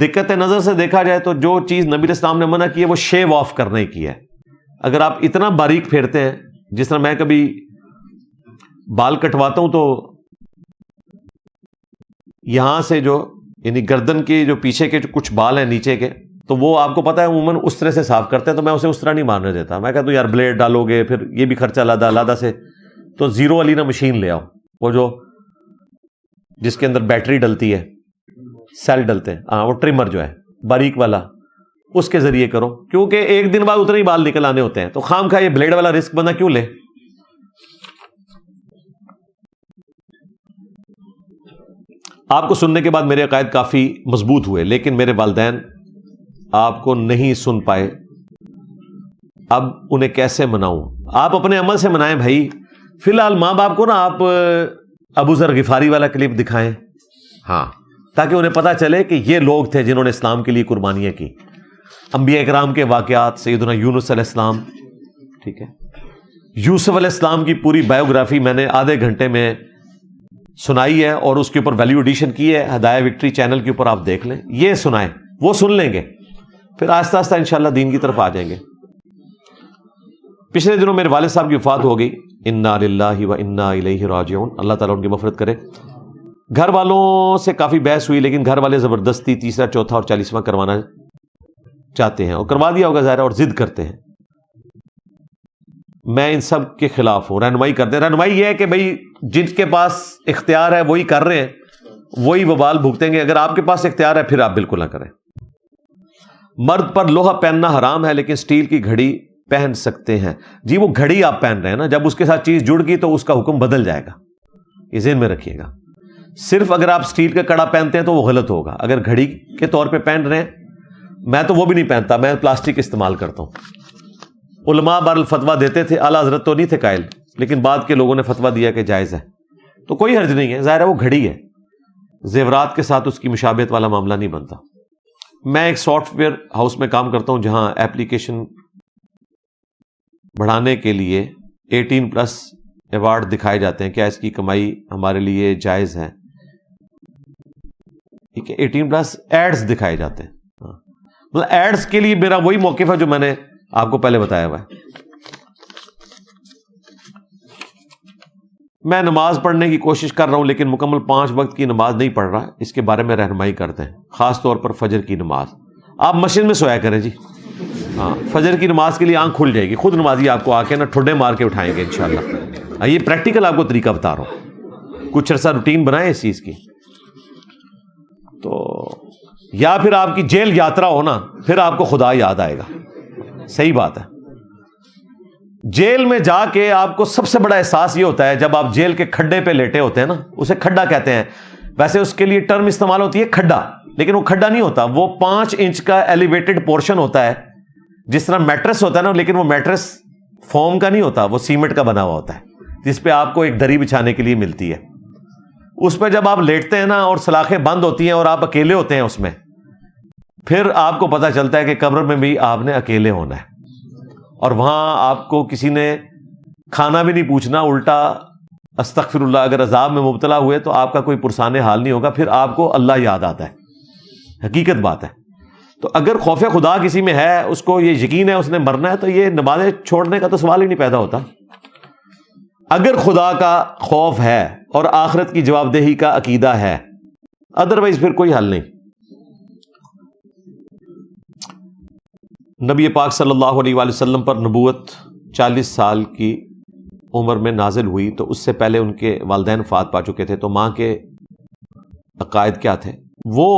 دقت نظر سے دیکھا جائے تو جو چیز نبی علیہ السلام نے منع کی ہے وہ شیو آف کرنے کی ہے. اگر آپ اتنا باریک پھیرتے ہیں، جس طرح میں کبھی بال کٹواتا ہوں تو یہاں سے جو یعنی گردن کے جو پیچھے کے جو کچھ بال ہیں نیچے کے، تو وہ آپ کو پتا ہے عموماً اس طرح سے صاف کرتے ہیں، تو میں اسے اس طرح نہیں مارنے دیتا. میں کہتا ہوں یار بلیڈ ڈالو گے پھر یہ بھی خرچہ لادہ سے، تو زیرو والی نا مشین لے آؤ، وہ جو جس کے اندر بیٹری ڈلتی ہے، سیل ڈلتے ہیں، ہاں وہ ٹریمر جو ہے باریک والا، اس کے ذریعے کرو، کیونکہ ایک دن بعد اتنے ہی بال نکل آنے ہوتے ہیں. تو خام خواہ یہ بلیڈ والا رسک بندہ کیوں لے. آپ کو سننے کے بعد میرے عقائد کافی مضبوط ہوئے، لیکن میرے والدین آپ کو نہیں سن پائے. اب انہیں کیسے مناؤں؟ آپ اپنے عمل سے منائیں بھائی. فی الحال ماں باپ کو نا آپ ابو ذر غفاری والا کلپ دکھائیں، ہاں، تاکہ انہیں پتا چلے کہ یہ لوگ تھے جنہوں نے اسلام کے لیے قربانیاں کی. انبیاء اکرام کے واقعات، سیدنا یونس علیہ السلام، ٹھیک ہے، یوسف علیہ السلام کی پوری بایوگرافی میں نے آدھے گھنٹے میں سنائی ہے، اور اس کے اوپر ویلیو ایڈیشن کی ہے. ہدایہ وکٹری چینل کے اوپر آپ دیکھ لیں، یہ سنائیں، وہ سن لیں گے، پھر آہستہ آہستہ انشاءاللہ دین کی طرف آ جائیں گے. پچھلے دنوں میرے والد صاحب کی وفات ہو گئی، انا للہ و انا الیہ راجعون، اللہ تعالیٰ ان کی مغفرت کرے. گھر والوں سے کافی بحث ہوئی، لیکن گھر والے زبردستی تیسرا، چوتھا اور 40واں کروانا چاہتے ہیں، اور کروا دیا ہوگا ظاہر، اور ضد کرتے ہیں. میں ان سب کے خلاف ہوں. رہنمائی کرتے ہیں. رہنمائی یہ ہے کہ بھئی جن کے پاس اختیار ہے وہی کر رہے ہیں، وہی وبال بھگتیں گے. اگر آپ کے پاس اختیار ہے پھر آپ بالکل نہ کریں. مرد پر لوہا پہننا حرام ہے، لیکن سٹیل کی گھڑی پہن سکتے ہیں. جی وہ گھڑی آپ پہن رہے ہیں نا، جب اس کے ساتھ چیز جڑ گئی تو اس کا حکم بدل جائے گا، یہ ذہن میں رکھیے گا. صرف اگر آپ سٹیل کا کڑا پہنتے ہیں تو وہ غلط ہوگا. اگر گھڑی کے طور پہ پہن رہے ہیں، میں تو وہ بھی نہیں پہنتا، میں پلاسٹک استعمال کرتا ہوں. علماء بہرحال فتویٰ دیتے تھے، اعلیٰ حضرت تو نہیں تھے قائل، لیکن بعد کے لوگوں نے فتویٰ دیا کہ جائز ہے، تو کوئی حرج نہیں ہے. ظاہر ہے وہ گھڑی ہے، زیورات کے ساتھ اس کی مشابہت والا معاملہ نہیں بنتا. میں ایک سافٹ ویئر ہاؤس میں کام کرتا ہوں جہاں ایپلیکیشن بڑھانے کے لیے 18+ ایوارڈ دکھائے جاتے ہیں. کیا اس کی کمائی ہمارے لیے جائز ہے؟ ٹھیک ہے، 18+ ایڈز دکھائے جاتے ہیں. مطلب ایڈز کے لیے میرا وہی موقف ہے جو میں نے آپ کو پہلے بتایا ہوا ہے. میں نماز پڑھنے کی کوشش کر رہا ہوں، لیکن مکمل 5 وقت کی نماز نہیں پڑھ رہا. اس کے بارے میں رہنمائی کرتے ہیں، خاص طور پر فجر کی نماز. آپ مسجد میں سویا کریں جی، ہاں، فجر کی نماز کے لیے آنکھ کھل جائے گی. خود نمازی آپ کو آ کے نا ٹھڈے مار کے اٹھائیں گے انشاءاللہ. یہ پریکٹیکل آپ کو طریقہ بتا رہا ہوں. کچھ عرصہ روٹین بنائیں اس چیز کی. تو یا پھر آپ کی جیل یاترا ہو نا، پھر آپ کو خدا یاد آئے گا. صحیح بات ہے. جیل میں جا کے آپ کو سب سے بڑا احساس یہ ہوتا ہے جب آپ جیل کے کھڈے پہ لیٹے ہوتے ہیں نا، اسے کھڈا کہتے ہیں. ویسے اس کے لیے ٹرم استعمال ہوتی ہے کھڈا، لیکن وہ کھڈا نہیں ہوتا، وہ 5 انچ کا ایلیویٹڈ پورشن ہوتا ہے، جس طرح میٹرس ہوتا ہے نا، لیکن وہ میٹرس فوم کا نہیں ہوتا، وہ سیمنٹ کا بنا ہوا ہوتا ہے، جس پہ آپ کو ایک دری بچھانے کے لیے ملتی ہے. اس پہ جب آپ لیٹتے ہیں نا اور سلاخیں بند ہوتی ہیں اور آپ اکیلے ہوتے ہیں اس میں، پھر آپ کو پتہ چلتا ہے کہ قبر میں بھی آپ نے اکیلے ہونا ہے. اور وہاں آپ کو کسی نے کھانا بھی نہیں پوچھنا، الٹا استغفر اللہ، اگر عذاب میں مبتلا ہوئے تو آپ کا کوئی پرسان حال نہیں ہوگا، پھر آپ کو اللہ یاد آتا ہے. حقیقت بات ہے. تو اگر خوف خدا کسی میں ہے، اس کو یہ یقین ہے اس نے مرنا ہے، تو یہ نمازیں چھوڑنے کا تو سوال ہی نہیں پیدا ہوتا. اگر خدا کا خوف ہے اور آخرت کی جواب دہی کا عقیدہ ہے، ادروائز پھر کوئی حل نہیں. نبی پاک صلی اللہ علیہ وآلہ وسلم پر نبوت 40 سال کی عمر میں نازل ہوئی، تو اس سے پہلے ان کے والدین وفات پا چکے تھے. تو ماں کے عقائد کیا تھے؟ وہ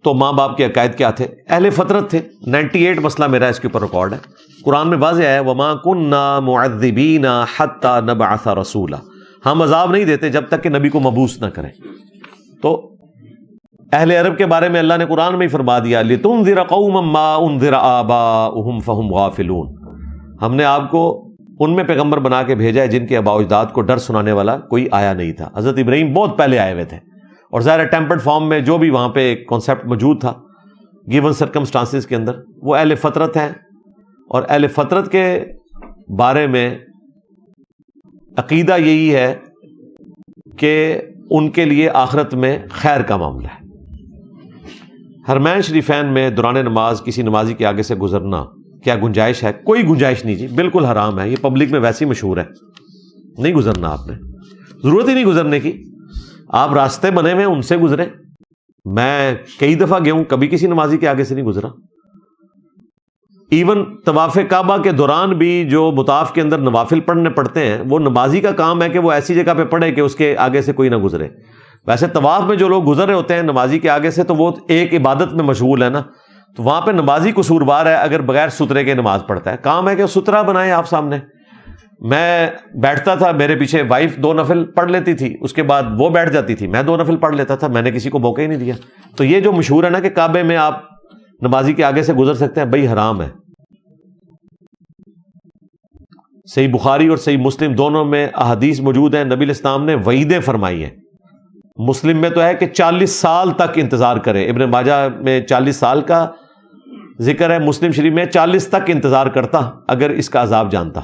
تو ماں باپ کے عقائد کیا تھے؟ اہل فطرت تھے. 98 مسئلہ میرا اس کے اوپر ریکارڈ ہے. قرآن میں واضح ہے، وَمَا كُنَّا مُعَذِّبِينَ حَتَّى نَبْعَثَ رَسُولًا، ہم عذاب نہیں دیتے جب تک کہ نبی کو مبعوث نہ کریں. تو اہل عرب کے بارے میں اللہ نے قرآن میں ہی فرما دیا، لِتُنذِرَ قَوْمًا مَا أُنذِرَ آبَاؤُهُمْ فَهُمْ غَافِلُونَ. ہم نے آپ کو ان میں پیغمبر بنا کے بھیجا ہے جن کے آباء و اجداد کو ڈر سنانے والا کوئی آیا نہیں تھا. حضرت ابراہیم بہت پہلے آئے ہوئے تھے, اور ظاہر ٹیمپرڈ فارم میں جو بھی وہاں پہ کانسیپٹ موجود تھا گیون سرکمسٹانسز کے اندر, وہ اہل فطرت ہیں, اور اہل فطرت کے بارے میں عقیدہ یہی ہے کہ ان کے لیے آخرت میں خیر کا معاملہ ہے. حرمین شریفین میں دوران نماز کسی نمازی کے آگے سے گزرنا کیا گنجائش ہے؟ کوئی گنجائش نہیں جی, بالکل حرام ہے. یہ پبلک میں ویسے ہی مشہور ہے, نہیں گزرنا, آپ نے ضرورت ہی نہیں گزرنے کی. آپ راستے بنے ہوئے ان سے گزریں. میں کئی دفعہ گیا ہوں, کبھی کسی نمازی کے آگے سے نہیں گزرا. ایون طواف کعبہ کے دوران بھی جو مطاف کے اندر نوافل پڑھنے پڑتے ہیں, وہ نمازی کا کام ہے کہ وہ ایسی جگہ پہ پڑھے کہ اس کے آگے سے کوئی نہ گزرے. ویسے طواف میں جو لوگ گزر رہے ہوتے ہیں نمازی کے آگے سے, تو وہ ایک عبادت میں مشغول ہے نا, تو وہاں پہ نمازی قصوروار ہے اگر بغیر سترے کے نماز پڑھتا ہے. کام ہے کہ سترا بنائے آپ سامنے. میں بیٹھتا تھا, میرے پیچھے وائف 2 نفل پڑھ لیتی تھی, اس کے بعد وہ بیٹھ جاتی تھی, میں 2 نفل پڑھ لیتا تھا, میں نے کسی کو موقع ہی نہیں دیا. تو یہ جو مشہور ہے نا کہ کعبے میں آپ نمازی کے آگے سے گزر سکتے ہیں, بھائی حرام ہے. صحیح بخاری اور صحیح مسلم دونوں میں احادیث موجود ہیں, نبی الاسلام نے وعیدیں فرمائی ہیں. مسلم میں تو ہے کہ 40 سال تک انتظار کرے, ابن ماجہ میں 40 سال کا ذکر ہے, مسلم شریف میں 40 تک انتظار کرتا اگر اس کا عذاب جانتا.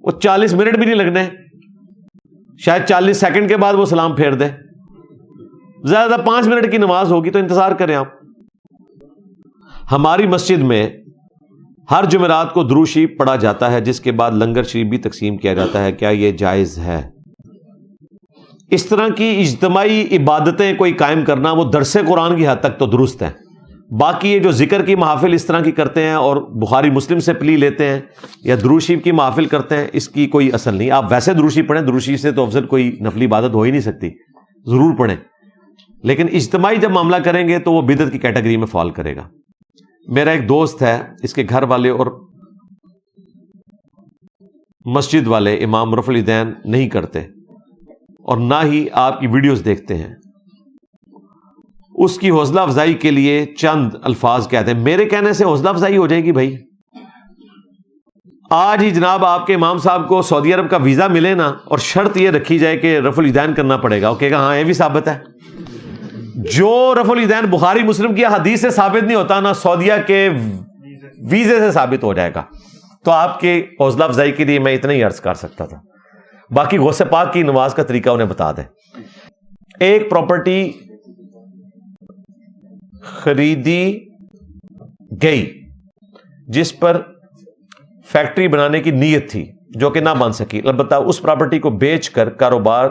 وہ 40 منٹ بھی نہیں لگنے, شاید 40 سیکنڈ کے بعد وہ سلام پھیر دے. زیادہ 5 منٹ کی نماز ہوگی تو انتظار کریں آپ. ہماری مسجد میں ہر جمعرات کو درود شریف پڑھا جاتا ہے, جس کے بعد لنگر شریف بھی تقسیم کیا جاتا ہے. کیا یہ جائز ہے؟ اس طرح کی اجتماعی عبادتیں کوئی قائم کرنا وہ درس قرآن کی حد تک تو درست ہے. باقی یہ جو ذکر کی محافل اس طرح کی کرتے ہیں اور بخاری مسلم سے پلی لیتے ہیں یا درود شریف کی محافل کرتے ہیں, اس کی کوئی اصل نہیں. آپ ویسے درود شریف پڑھیں, درود شریف سے تو افضل کوئی نفلی عبادت ہو ہی نہیں سکتی, ضرور پڑھیں. لیکن اجتماعی جب معاملہ کریں گے تو وہ بدعت کی کیٹیگری میں فال کرے گا. میرا ایک دوست ہے, اس کے گھر والے اور مسجد والے امام رفع الیدین نہیں کرتے اور نہ ہی آپ کی ویڈیوز دیکھتے ہیں. اس کی حوصلہ افزائی کے لیے چند الفاظ کہتے ہیں. میرے کہنے سے حوصلہ افزائی ہو جائے گی بھائی؟ آج ہی جناب آپ کے امام صاحب کو سعودی عرب کا ویزا ملے نا, اور شرط یہ رکھی جائے کہ رفع الیدین کرنا پڑے گا, وہ کہے گا ہاں یہ بھی ثابت ہے. جو رفع الیدین بخاری مسلم کی حدیث سے ثابت نہیں ہوتا نا, سعودیہ کے ویزے سے ثابت ہو جائے گا. تو آپ کے حوصلہ افزائی کے لیے میں اتنا ہی عرض کر سکتا تھا. باقی غوث پاک کی نماز کا طریقہ انہیں بتا دیں. ایک پراپرٹی خریدی گئی جس پر فیکٹری بنانے کی نیت تھی جو کہ نہ بن سکی, البتہ اس پراپرٹی کو بیچ کر کاروبار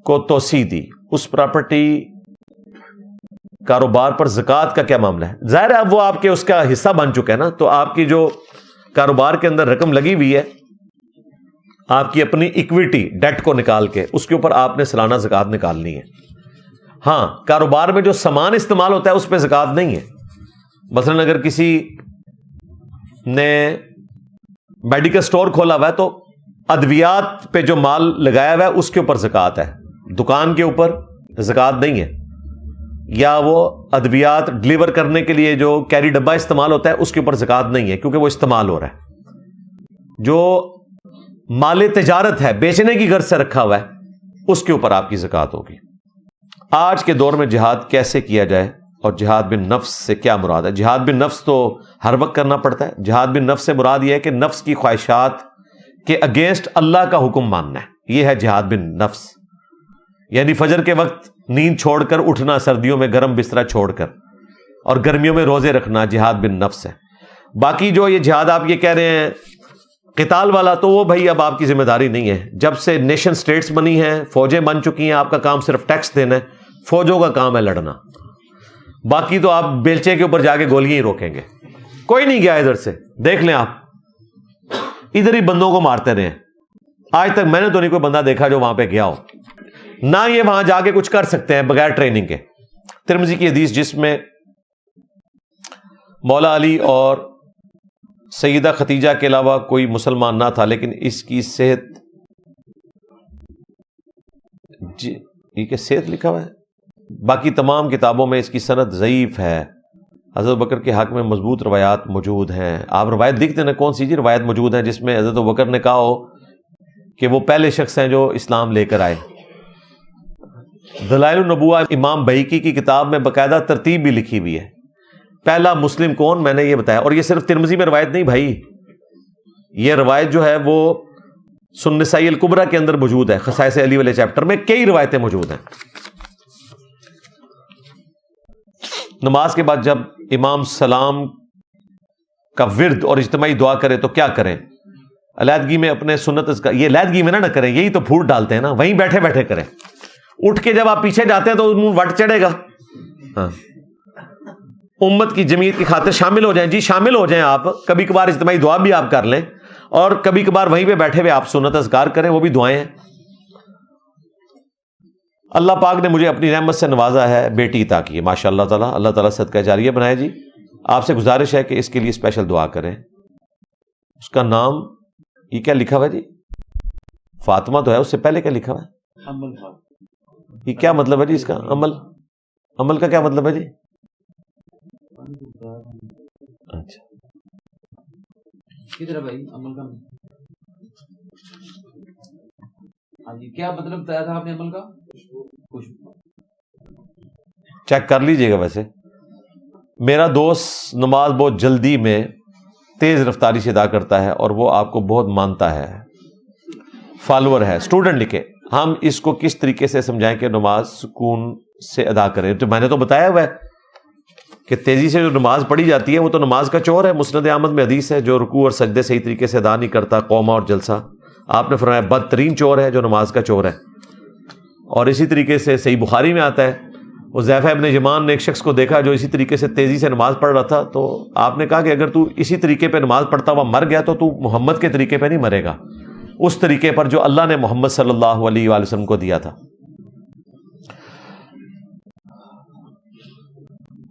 کو توسیع دی. اس پراپرٹی کاروبار پر زکوٰۃ کا کیا معاملہ ہے؟ ظاہر ہے اب وہ آپ کے اس کا حصہ بن چکا ہے نا, تو آپ کی جو کاروبار کے اندر رقم لگی ہوئی ہے, آپ کی اپنی ایکویٹی ڈیٹ کو نکال کے اس کے اوپر آپ نے سالانہ زکوٰۃ نکالنی ہے. ہاں, کاروبار میں جو سامان استعمال ہوتا ہے اس پہ زکوٰۃ نہیں ہے. مثلا اگر کسی نے میڈیکل سٹور کھولا ہوا ہے تو ادویات پہ جو مال لگایا ہوا ہے اس کے اوپر زکوٰۃ ہے, دکان کے اوپر زکوٰۃ نہیں ہے. یا وہ ادویات ڈلیور کرنے کے لیے جو کیری ڈبہ استعمال ہوتا ہے اس کے اوپر زکوٰۃ نہیں ہے کیونکہ وہ استعمال ہو رہا ہے. جو مال تجارت ہے, بیچنے کی غرض سے رکھا ہوا ہے, اس کے اوپر آپ کی زکوٰۃ ہوگی. آج کے دور میں جہاد کیسے کیا جائے اور جہاد بن نفس سے کیا مراد ہے؟ جہاد بن نفس تو ہر وقت کرنا پڑتا ہے. جہاد بن نفس سے مراد یہ ہے کہ نفس کی خواہشات کے اگینسٹ اللہ کا حکم ماننا ہے, یہ ہے جہاد بن نفس. یعنی فجر کے وقت نیند چھوڑ کر اٹھنا, سردیوں میں گرم بستر چھوڑ کر, اور گرمیوں میں روزے رکھنا, جہاد بن نفس ہے. باقی جو یہ جہاد آپ یہ کہہ رہے ہیں قتال والا, تو وہ بھائی اب آپ کی ذمہ داری نہیں ہے. جب سے نیشن سٹیٹس بنی ہیں, فوجیں بن چکی ہیں, آپ کا کام صرف ٹیکس دینا ہے. فوجوں کا کام ہے لڑنا, باقی تو آپ بیلچے کے اوپر جا کے گولیاں ہی روکیں گے. کوئی نہیں گیا ادھر سے, دیکھ لیں آپ, ادھر ہی بندوں کو مارتے رہے. آج تک میں نے تو نہیں کوئی بندہ دیکھا جو وہاں پہ گیا ہو, نہ یہ وہاں جا کے کچھ کر سکتے ہیں بغیر ٹریننگ کے. ترمذی کی حدیث جس میں مولا علی اور سیدہ ختیجہ کے علاوہ کوئی مسلمان نہ تھا, لیکن اس کی صحت, جی یہ کہ صحت لکھا ہوا ہے, باقی تمام کتابوں میں اس کی سند ضعیف ہے. حضرت بکر کے حق میں مضبوط روایات موجود ہیں. آپ روایت دیکھتے ہیں کون سی جی روایت موجود ہے جس میں حضرت بکر نے کہا ہو کہ وہ پہلے شخص ہیں جو اسلام لے کر آئے؟ دلائل النبوہ امام بہیقی کی کتاب میں باقاعدہ ترتیب بھی لکھی ہوئی ہے. پہلا مسلم کون، میں نے یہ بتایا. اور یہ صرف ترمذی میں روایت نہیں بھائی، یہ روایت جو ہے وہ سنن نسائی الکبریٰ کے اندر موجود ہے. خصائص علی والے چیپٹر میں کئی روایتیں موجود ہیں. نماز کے بعد جب امام سلام کا ورد اور اجتماعی دعا کرے تو کیا کریں؟ علیحدگی میں اپنے سنت یہ علیحدگی میں نہ کریں، یہی تو پھوٹ ڈالتے ہیں نا، وہیں بیٹھے بیٹھے کریں. اٹھ کے جب آپ پیچھے جاتے ہیں تو منہ وٹ چڑھے گا. ہاں، امت کی جمعیت کی خاطر شامل ہو جائیں. جی شامل ہو جائیں آپ. کبھی کبھار اجتماعی دعا بھی آپ کر لیں اور کبھی کبھار وہیں پہ بیٹھے ہوئے آپ سنت اذکار کریں، وہ بھی دعائیں ہیں. اللہ پاک نے مجھے اپنی رحمت سے نوازا ہے، بیٹی عطا کی ہے ماشاء اللہ تعالیٰ. اللہ تعالیٰ صدقہ جاریہ بنائے. جی آپ سے گزارش ہے کہ اس کے لیے اسپیشل دعا کریں. اس کا نام یہ کیا لکھا ہوا ہے جی؟ فاطمہ تو ہے، اس سے پہلے کیا لکھا ہوا ہے؟ یہ کیا مطلب ہے جی اس کا؟ عمل کا کیا مطلب ہے جی؟ اچھا کدھر بھائی عمل کا کیا مطلب بتایا تھا آپ نے عمل کا؟ چیک کر لیجئے گا. ویسے میرا دوست نماز بہت جلدی میں تیز رفتاری سے ادا کرتا ہے اور وہ آپ کو بہت مانتا ہے، فالوور ہے. اسٹوڈنٹ لکھے ہم اس کو کس طریقے سے سمجھائیں کہ نماز سکون سے ادا کریں؟ تو میں نے تو بتایا ہوا ہے کہ تیزی سے جو نماز پڑھی جاتی ہے وہ تو نماز کا چور ہے. مسند احمد میں حدیث ہے جو رکوع اور سجدے صحیح طریقے سے ادا نہیں کرتا قومہ اور جلسہ. آپ نے فرمایا بدترین چور ہے جو نماز کا چور ہے. اور اسی طریقے سے صحیح بخاری میں آتا ہے حذیفہ ابن یمان نے ایک شخص کو دیکھا جو اسی طریقے سے تیزی سے نماز پڑھ رہا تھا، تو آپ نے کہا کہ اگر تو اسی طریقے پہ نماز پڑھتا ہوا مر گیا تو محمد کے طریقے پہ نہیں مرے گا، اس طریقے پر جو اللہ نے محمد صلی اللہ علیہ وآلہ وسلم کو دیا تھا.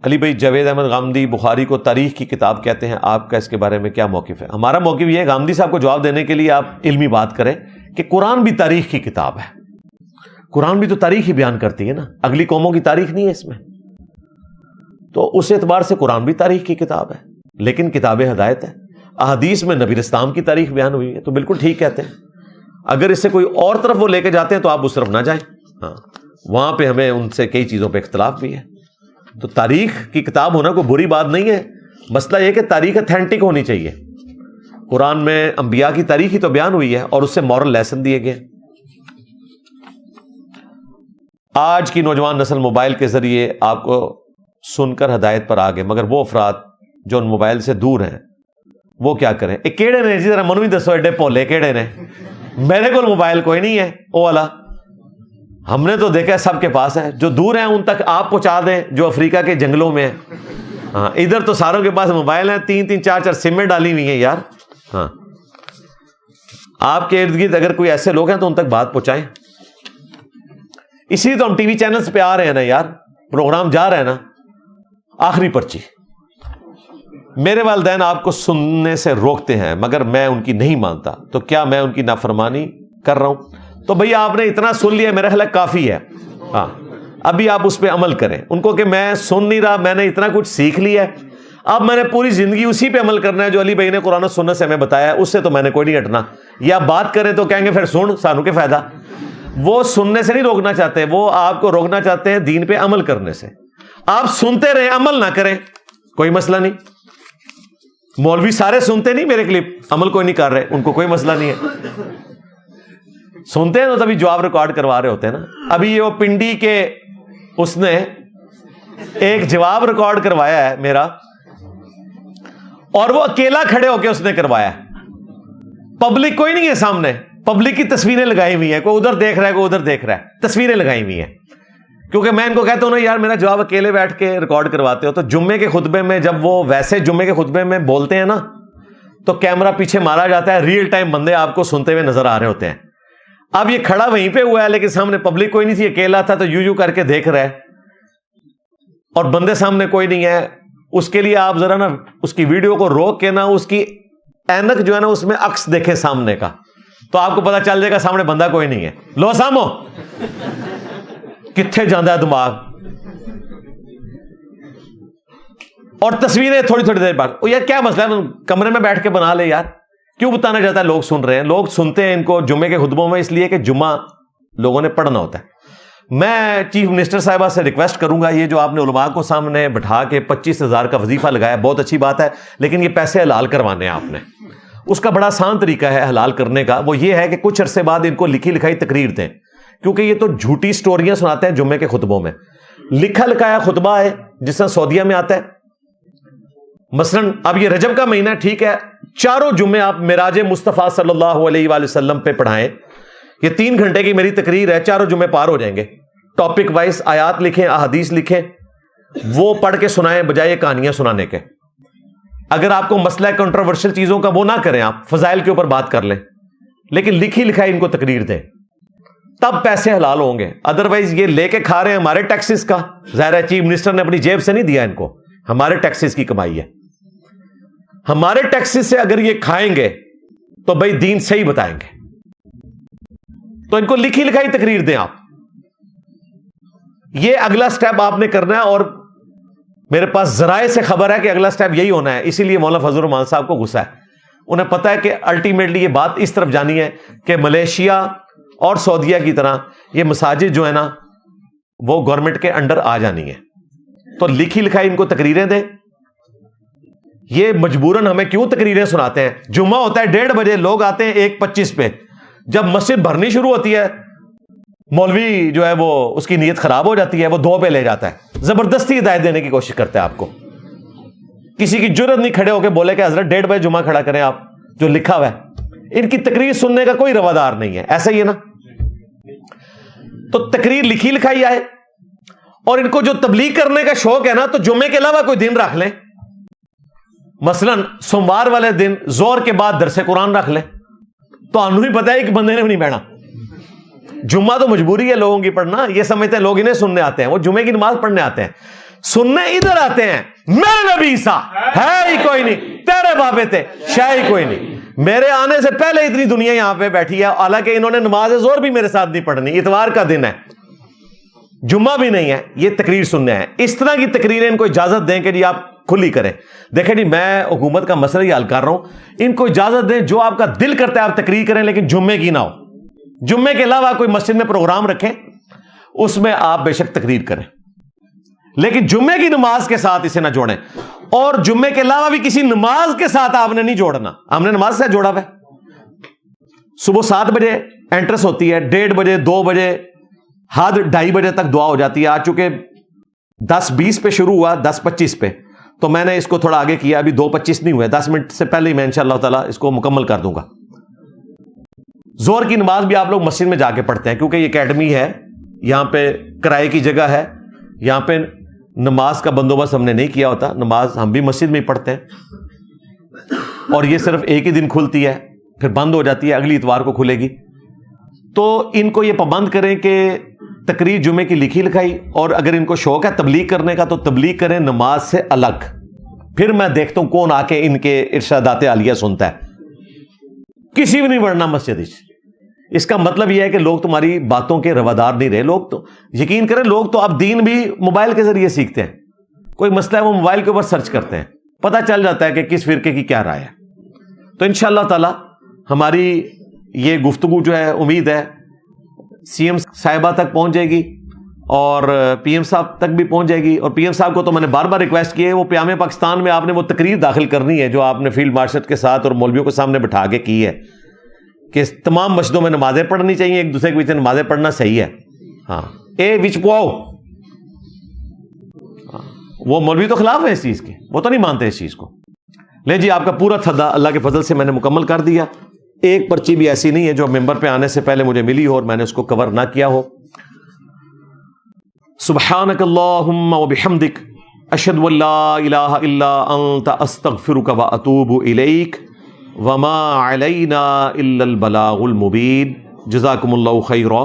علی بھائی جاوید احمد غامدی بخاری کو تاریخ کی کتاب کہتے ہیں، آپ کا اس کے بارے میں کیا موقف ہے؟ ہمارا موقف یہ ہے، غامدی صاحب کو جواب دینے کے لیے آپ علمی بات کریں کہ قرآن بھی تاریخ کی کتاب ہے. قرآن بھی تو تاریخ ہی بیان کرتی ہے نا، اگلی قوموں کی تاریخ نہیں ہے اس میں. تو اس اعتبار سے قرآن بھی تاریخ کی کتاب ہے، لیکن کتاب ہدایت ہے. احادیث میں نبی اسلام کی تاریخ بیان ہوئی ہے، تو بالکل ٹھیک کہتے ہیں. اگر اس سے کوئی اور طرف وہ لے کے جاتے ہیں تو آپ اس طرف نہ جائیں. ہاں، وہاں پہ ہمیں ان سے کئی چیزوں پہ اختلاف بھی ہے. تو تاریخ کی کتاب ہونا کوئی بری بات نہیں ہے. مسئلہ یہ کہ تاریخ اتھینٹک ہونی چاہیے. قرآن میں انبیاء کی تاریخ ہی تو بیان ہوئی ہے اور اس سے مورل لیسن دیے گئے. آج کی نوجوان نسل موبائل کے ذریعے آپ کو سن کر ہدایت پر آ گئے، مگر وہ افراد جو ان موبائل سے دور ہیں وہ کیا کریں؟ ایک کیڑے نے جی ذرا منو ہی دسو، ایڈے پولے کیڑے نے. میرے کو موبائل کوئی نہیں ہے او والا، ہم نے تو دیکھا سب کے پاس ہے. جو دور ہیں ان تک آپ پہنچا دیں جو افریقہ کے جنگلوں میں ہیں. ہاں، ادھر تو ساروں کے پاس موبائل ہیں، 3-3 4-4 سمیں ڈالی ہوئی ہیں یار. ہاں، آپ کے ارد گرد اگر کوئی ایسے لوگ ہیں تو ان تک بات پہنچائیں. اسی لیے تو ہم ٹی وی چینلز پہ آ رہے ہیں نا یار، پروگرام جا رہے ہیں نا. آخری پرچی، میرے والدین آپ کو سننے سے روکتے ہیں مگر میں ان کی نہیں مانتا، تو کیا میں ان کی نافرمانی کر رہا ہوں؟ تو بھئی آپ نے اتنا سن لیا، میرا خیال کافی ہے. ہاں، ابھی آپ اس پہ عمل کریں. ان کو کہ میں سن نہیں رہا، میں نے اتنا کچھ سیکھ لیا ہے، اب میں نے پوری زندگی اسی پہ عمل کرنا ہے جو علی بھائی نے قرآن و سنت سے ہمیں بتایا ہے، اس سے تو میں نے کوئی نہیں ہٹنا. یا بات کریں تو کہیں گے پھر سن، سانو کے فائدہ. وہ سننے سے نہیں روکنا چاہتے، وہ آپ کو روکنا چاہتے ہیں دین پہ عمل کرنے سے. آپ سنتے رہیں، عمل نہ کریں، کوئی مسئلہ نہیں. مولوی سارے سنتے نہیں میرے کلپ، عمل کوئی نہیں کر رہے، ان کو کوئی مسئلہ نہیں ہے. سنتے ہیں تو تبھی جواب ریکارڈ کروا رہے ہوتے ہیں نا. ابھی یہ وہ پنڈی کے اس نے ایک جواب ریکارڈ کروایا ہے میرا، اور وہ اکیلا کھڑے ہو کے اس نے کروایا ہے. پبلک کوئی نہیں ہے سامنے، پبلک کی تصویریں لگائی ہوئی ہیں، کوئی ادھر دیکھ رہا ہے کوئی ادھر دیکھ رہا ہے، تصویریں لگائی ہوئی ہیں. کیونکہ میں ان کو کہتا ہوں نا یار میرا جواب اکیلے بیٹھ کے ریکارڈ کرواتے ہو. تو جمعے کے خطبے میں جب وہ ویسے جمعے کے خطبے میں بولتے ہیں نا تو کیمرہ پیچھے مارا جاتا ہے، ریئل ٹائم بندے آپ کو سنتے ہوئے نظر آ رہے ہوتے ہیں. اب یہ کھڑا وہیں پہ ہوا ہے لیکن سامنے پبلک کوئی نہیں تھی، اکیلا تھا، تو یوں کر کے دیکھ رہا ہے اور بندے سامنے کوئی نہیں ہے. اس کے لیے آپ ذرا نا اس کی ویڈیو کو روک کے نا اس کی اینک جو ہے نا اس میں عکس دیکھیں سامنے کا، تو آپ کو پتا چل جائے گا سامنے بندہ کوئی نہیں ہے. لو سامو کتنے جاندہ ہے دماغ. اور تصویریں تھوڑی تھوڑی دیر بعد. یار کیا مسئلہ ہے, کمرے میں بیٹھ کے بنا لے یار, کیوں بتانا چاہتا ہے لوگ سن رہے ہیں؟ لوگ سنتے ہیں ان کو جمعے کے خطبوں میں اس لیے کہ جمعہ لوگوں نے پڑھنا ہوتا ہے. میں چیف منسٹر صاحبہ سے ریکویسٹ کروں گا, یہ جو آپ نے علماء کو سامنے بٹھا کے 25,000 کا وظیفہ لگایا بہت اچھی بات ہے, لیکن یہ پیسے حلال کروانے ہیں آپ نے. اس کا بڑا آسان طریقہ ہے حلال کرنے کا, وہ یہ ہے کہ کچھ عرصے بعد ان کو لکھی لکھائی تقریر دیں, کیونکہ یہ تو جھوٹی سٹوریاں سناتے ہیں جمعے کے خطبوں میں. لکھا لکھایا خطبہ ہے جس طرح سعودیہ میں آتا ہے. مثلاً اب یہ رجب کا مہینہ ہے, ٹھیک ہے, چاروں جمعے آپ معراج مصطفیٰ صلی اللہ علیہ وآلہ وسلم پہ پڑھائیں. یہ 3 گھنٹے کی میری تقریر ہے, چاروں جمعے پار ہو جائیں گے. ٹاپک وائز آیات لکھیں, احادیث لکھیں, وہ پڑھ کے سنائیں بجائے کہانیاں سنانے کے. اگر آپ کو مسئلہ کنٹروورشل چیزوں کا وہ نہ کریں, آپ فضائل کے اوپر بات کر لیں, لیکن لکھی لکھائی ان کو تقریر دیں, تب پیسے حلال ہوں گے. ادروائز یہ لے کے کھا رہے ہیں ہمارے ٹیکسز کا. ظاہر ہے چیف منسٹر نے اپنی جیب سے نہیں دیا ان کو, ہمارے ٹیکسز کی کمائی ہے. ہمارے ٹیکسز سے اگر یہ کھائیں گے تو بھائی دین صحیح بتائیں گے. تو ان کو لکھی لکھائی تقریر دیں آپ. یہ اگلا سٹیپ آپ نے کرنا ہے, اور میرے پاس ذرائع سے خبر ہے کہ اگلا سٹیپ یہی ہونا ہے. اسی لیے مولانا فضل الرحمان صاحب کو غصہ ہے. انہیں پتا ہے کہ الٹیمیٹلی یہ بات اس طرف جانی ہے کہ ملیشیا اور سعودیہ کی طرح یہ مساجد جو ہے نا وہ گورنمنٹ کے انڈر آ جانی ہے. تو لکھی لکھائی ان کو تقریریں دیں. یہ مجبوراً ہمیں کیوں تقریریں سناتے ہیں؟ جمعہ ہوتا ہے 1:30 بجے, لوگ آتے ہیں 1:25 پہ. جب مسجد بھرنی شروع ہوتی ہے مولوی جو ہے وہ اس کی نیت خراب ہو جاتی ہے, وہ 2 پہ لے جاتا ہے, زبردستی ہدایت دینے کی کوشش کرتا ہے آپ کو. کسی کی جرت نہیں کھڑے ہو کے بولے کہ حضرت 1:30 بجے جمعہ کھڑا کریں آپ, جو لکھا ہوا ہے. ان کی تقریر سننے کا کوئی روادار نہیں ہے. ایسا ہی ہے نا. تو تقریر لکھی لکھائی آئے, اور ان کو جو تبلیغ کرنے کا شوق ہے نا, تو جمعے کے علاوہ کوئی دن رکھ لیں. مثلاً سوموار والے دن زور کے بعد درس قرآن رکھ لیں. تو انہوں ہی پتا ہے کہ بندے نے بھی نہیں بیٹھا. جمعہ تو مجبوری ہے لوگوں کی پڑھنا. یہ سمجھتے ہیں لوگ انہیں سننے آتے ہیں, وہ جمعے کی نماز پڑھنے آتے ہیں. سننے ادھر آتے ہیں. میرے نبی عیسیٰ ہے ہی کوئی نہیں, تیرے بابے تھے شے ہی کوئی نہیں. میرے آنے سے پہلے اتنی دنیا یہاں پہ بیٹھی ہے, حالانکہ انہوں نے نماز زور بھی میرے ساتھ نہیں پڑھنی. اتوار کا دن ہے, جمعہ بھی نہیں ہے, یہ تقریر سننے ہیں. اس طرح کی تقریریں ان کو اجازت دیں کہ جی آپ کھلی کریں. دیکھیں جی میں حکومت کا مسئلہ ہی حل کر رہا ہوں, ان کو اجازت دیں جو آپ کا دل کرتا ہے آپ تقریر کریں, لیکن جمعے کی نہ ہو. جمعے کے علاوہ کوئی مسجد میں پروگرام رکھیں, اس میں آپ بے شک تقریر کریں, لیکن جمعے کی نماز کے ساتھ اسے نہ جوڑیں. اور جمعے کے علاوہ بھی کسی نماز کے ساتھ آپ نے نہیں جوڑنا. ہم نے نماز سے جوڑا ہوا ہے. صبح 7 بجے انٹرس ہوتی ہے, 1:30 بجے 2 بجے حد 2:30 بجے تک دعا ہو جاتی ہے. آج چونکہ 10:20 پہ شروع ہوا, 10:25 پہ, تو میں نے اس کو تھوڑا آگے کیا. ابھی 2:25 نہیں ہوئے, 10 منٹ سے پہلے ہی میں انشاءاللہ تعالی اس کو مکمل کر دوں گا. زور کی نماز بھی آپ لوگ مسجد میں جا کے پڑھتے ہیں, کیونکہ یہ اکیڈمی ہے, یہاں پہ کرائے کی جگہ ہے, یہاں پہ نماز کا بندوبست ہم نے نہیں کیا ہوتا. نماز ہم بھی مسجد میں ہی پڑھتے ہیں, اور یہ صرف ایک ہی دن کھلتی ہے, پھر بند ہو جاتی ہے, اگلی اتوار کو کھلے گی. تو ان کو یہ پابند کریں کہ تقریر جمعے کی لکھی لکھائی, اور اگر ان کو شوق ہے تبلیغ کرنے کا تو تبلیغ کریں نماز سے الگ. پھر میں دیکھتا ہوں کون آ کے ان کے ارشادات عالیہ سنتا ہے. کسی بھی نہیں بڑھنا مسجد. اس کا مطلب یہ ہے کہ لوگ تمہاری باتوں کے روادار نہیں رہے. لوگ تو یقین کریں, لوگ تو اب دین بھی موبائل کے ذریعے سیکھتے ہیں. کوئی مسئلہ ہے وہ موبائل کے اوپر سرچ کرتے ہیں, پتہ چل جاتا ہے کہ کس فرقے کی کیا رائے ہے. تو انشاءاللہ تعالی ہماری یہ گفتگو جو ہے امید ہے سی ایم صاحبہ تک پہنچ جائے گی, اور پی ایم صاحب تک بھی پہنچ جائے گی. اور پی ایم صاحب کو تو میں نے بار بار ریکویسٹ کی ہے, وہ پیام پاکستان میں آپ نے وہ تقریر داخل کرنی ہے جو آپ نے فیلڈ مارشل کے ساتھ اور مولویوں کے سامنے بٹھا کے کی ہے, کہ تمام مسجدوں میں نمازیں پڑھنی چاہیے, ایک دوسرے کے پیچھے نمازیں پڑھنا صحیح ہے. ہاں اے وچ پواؤ, وہ مولوی تو خلاف ہے اس چیز کے, وہ تو نہیں مانتے اس چیز کو. لے جی آپ کا پورا تھدا اللہ کے فضل سے میں نے مکمل کر دیا. ایک پرچی بھی ایسی نہیں ہے جو ممبر پہ آنے سے پہلے مجھے ملی ہو اور میں نے اس کو کور نہ کیا ہو. سبحانک اللہم و بحمدک اشہد ان لا الہ الا انت استغفرک و اتوب الیک وما علینا الا البلاغ المبین. جزاکم اللہ خیرا.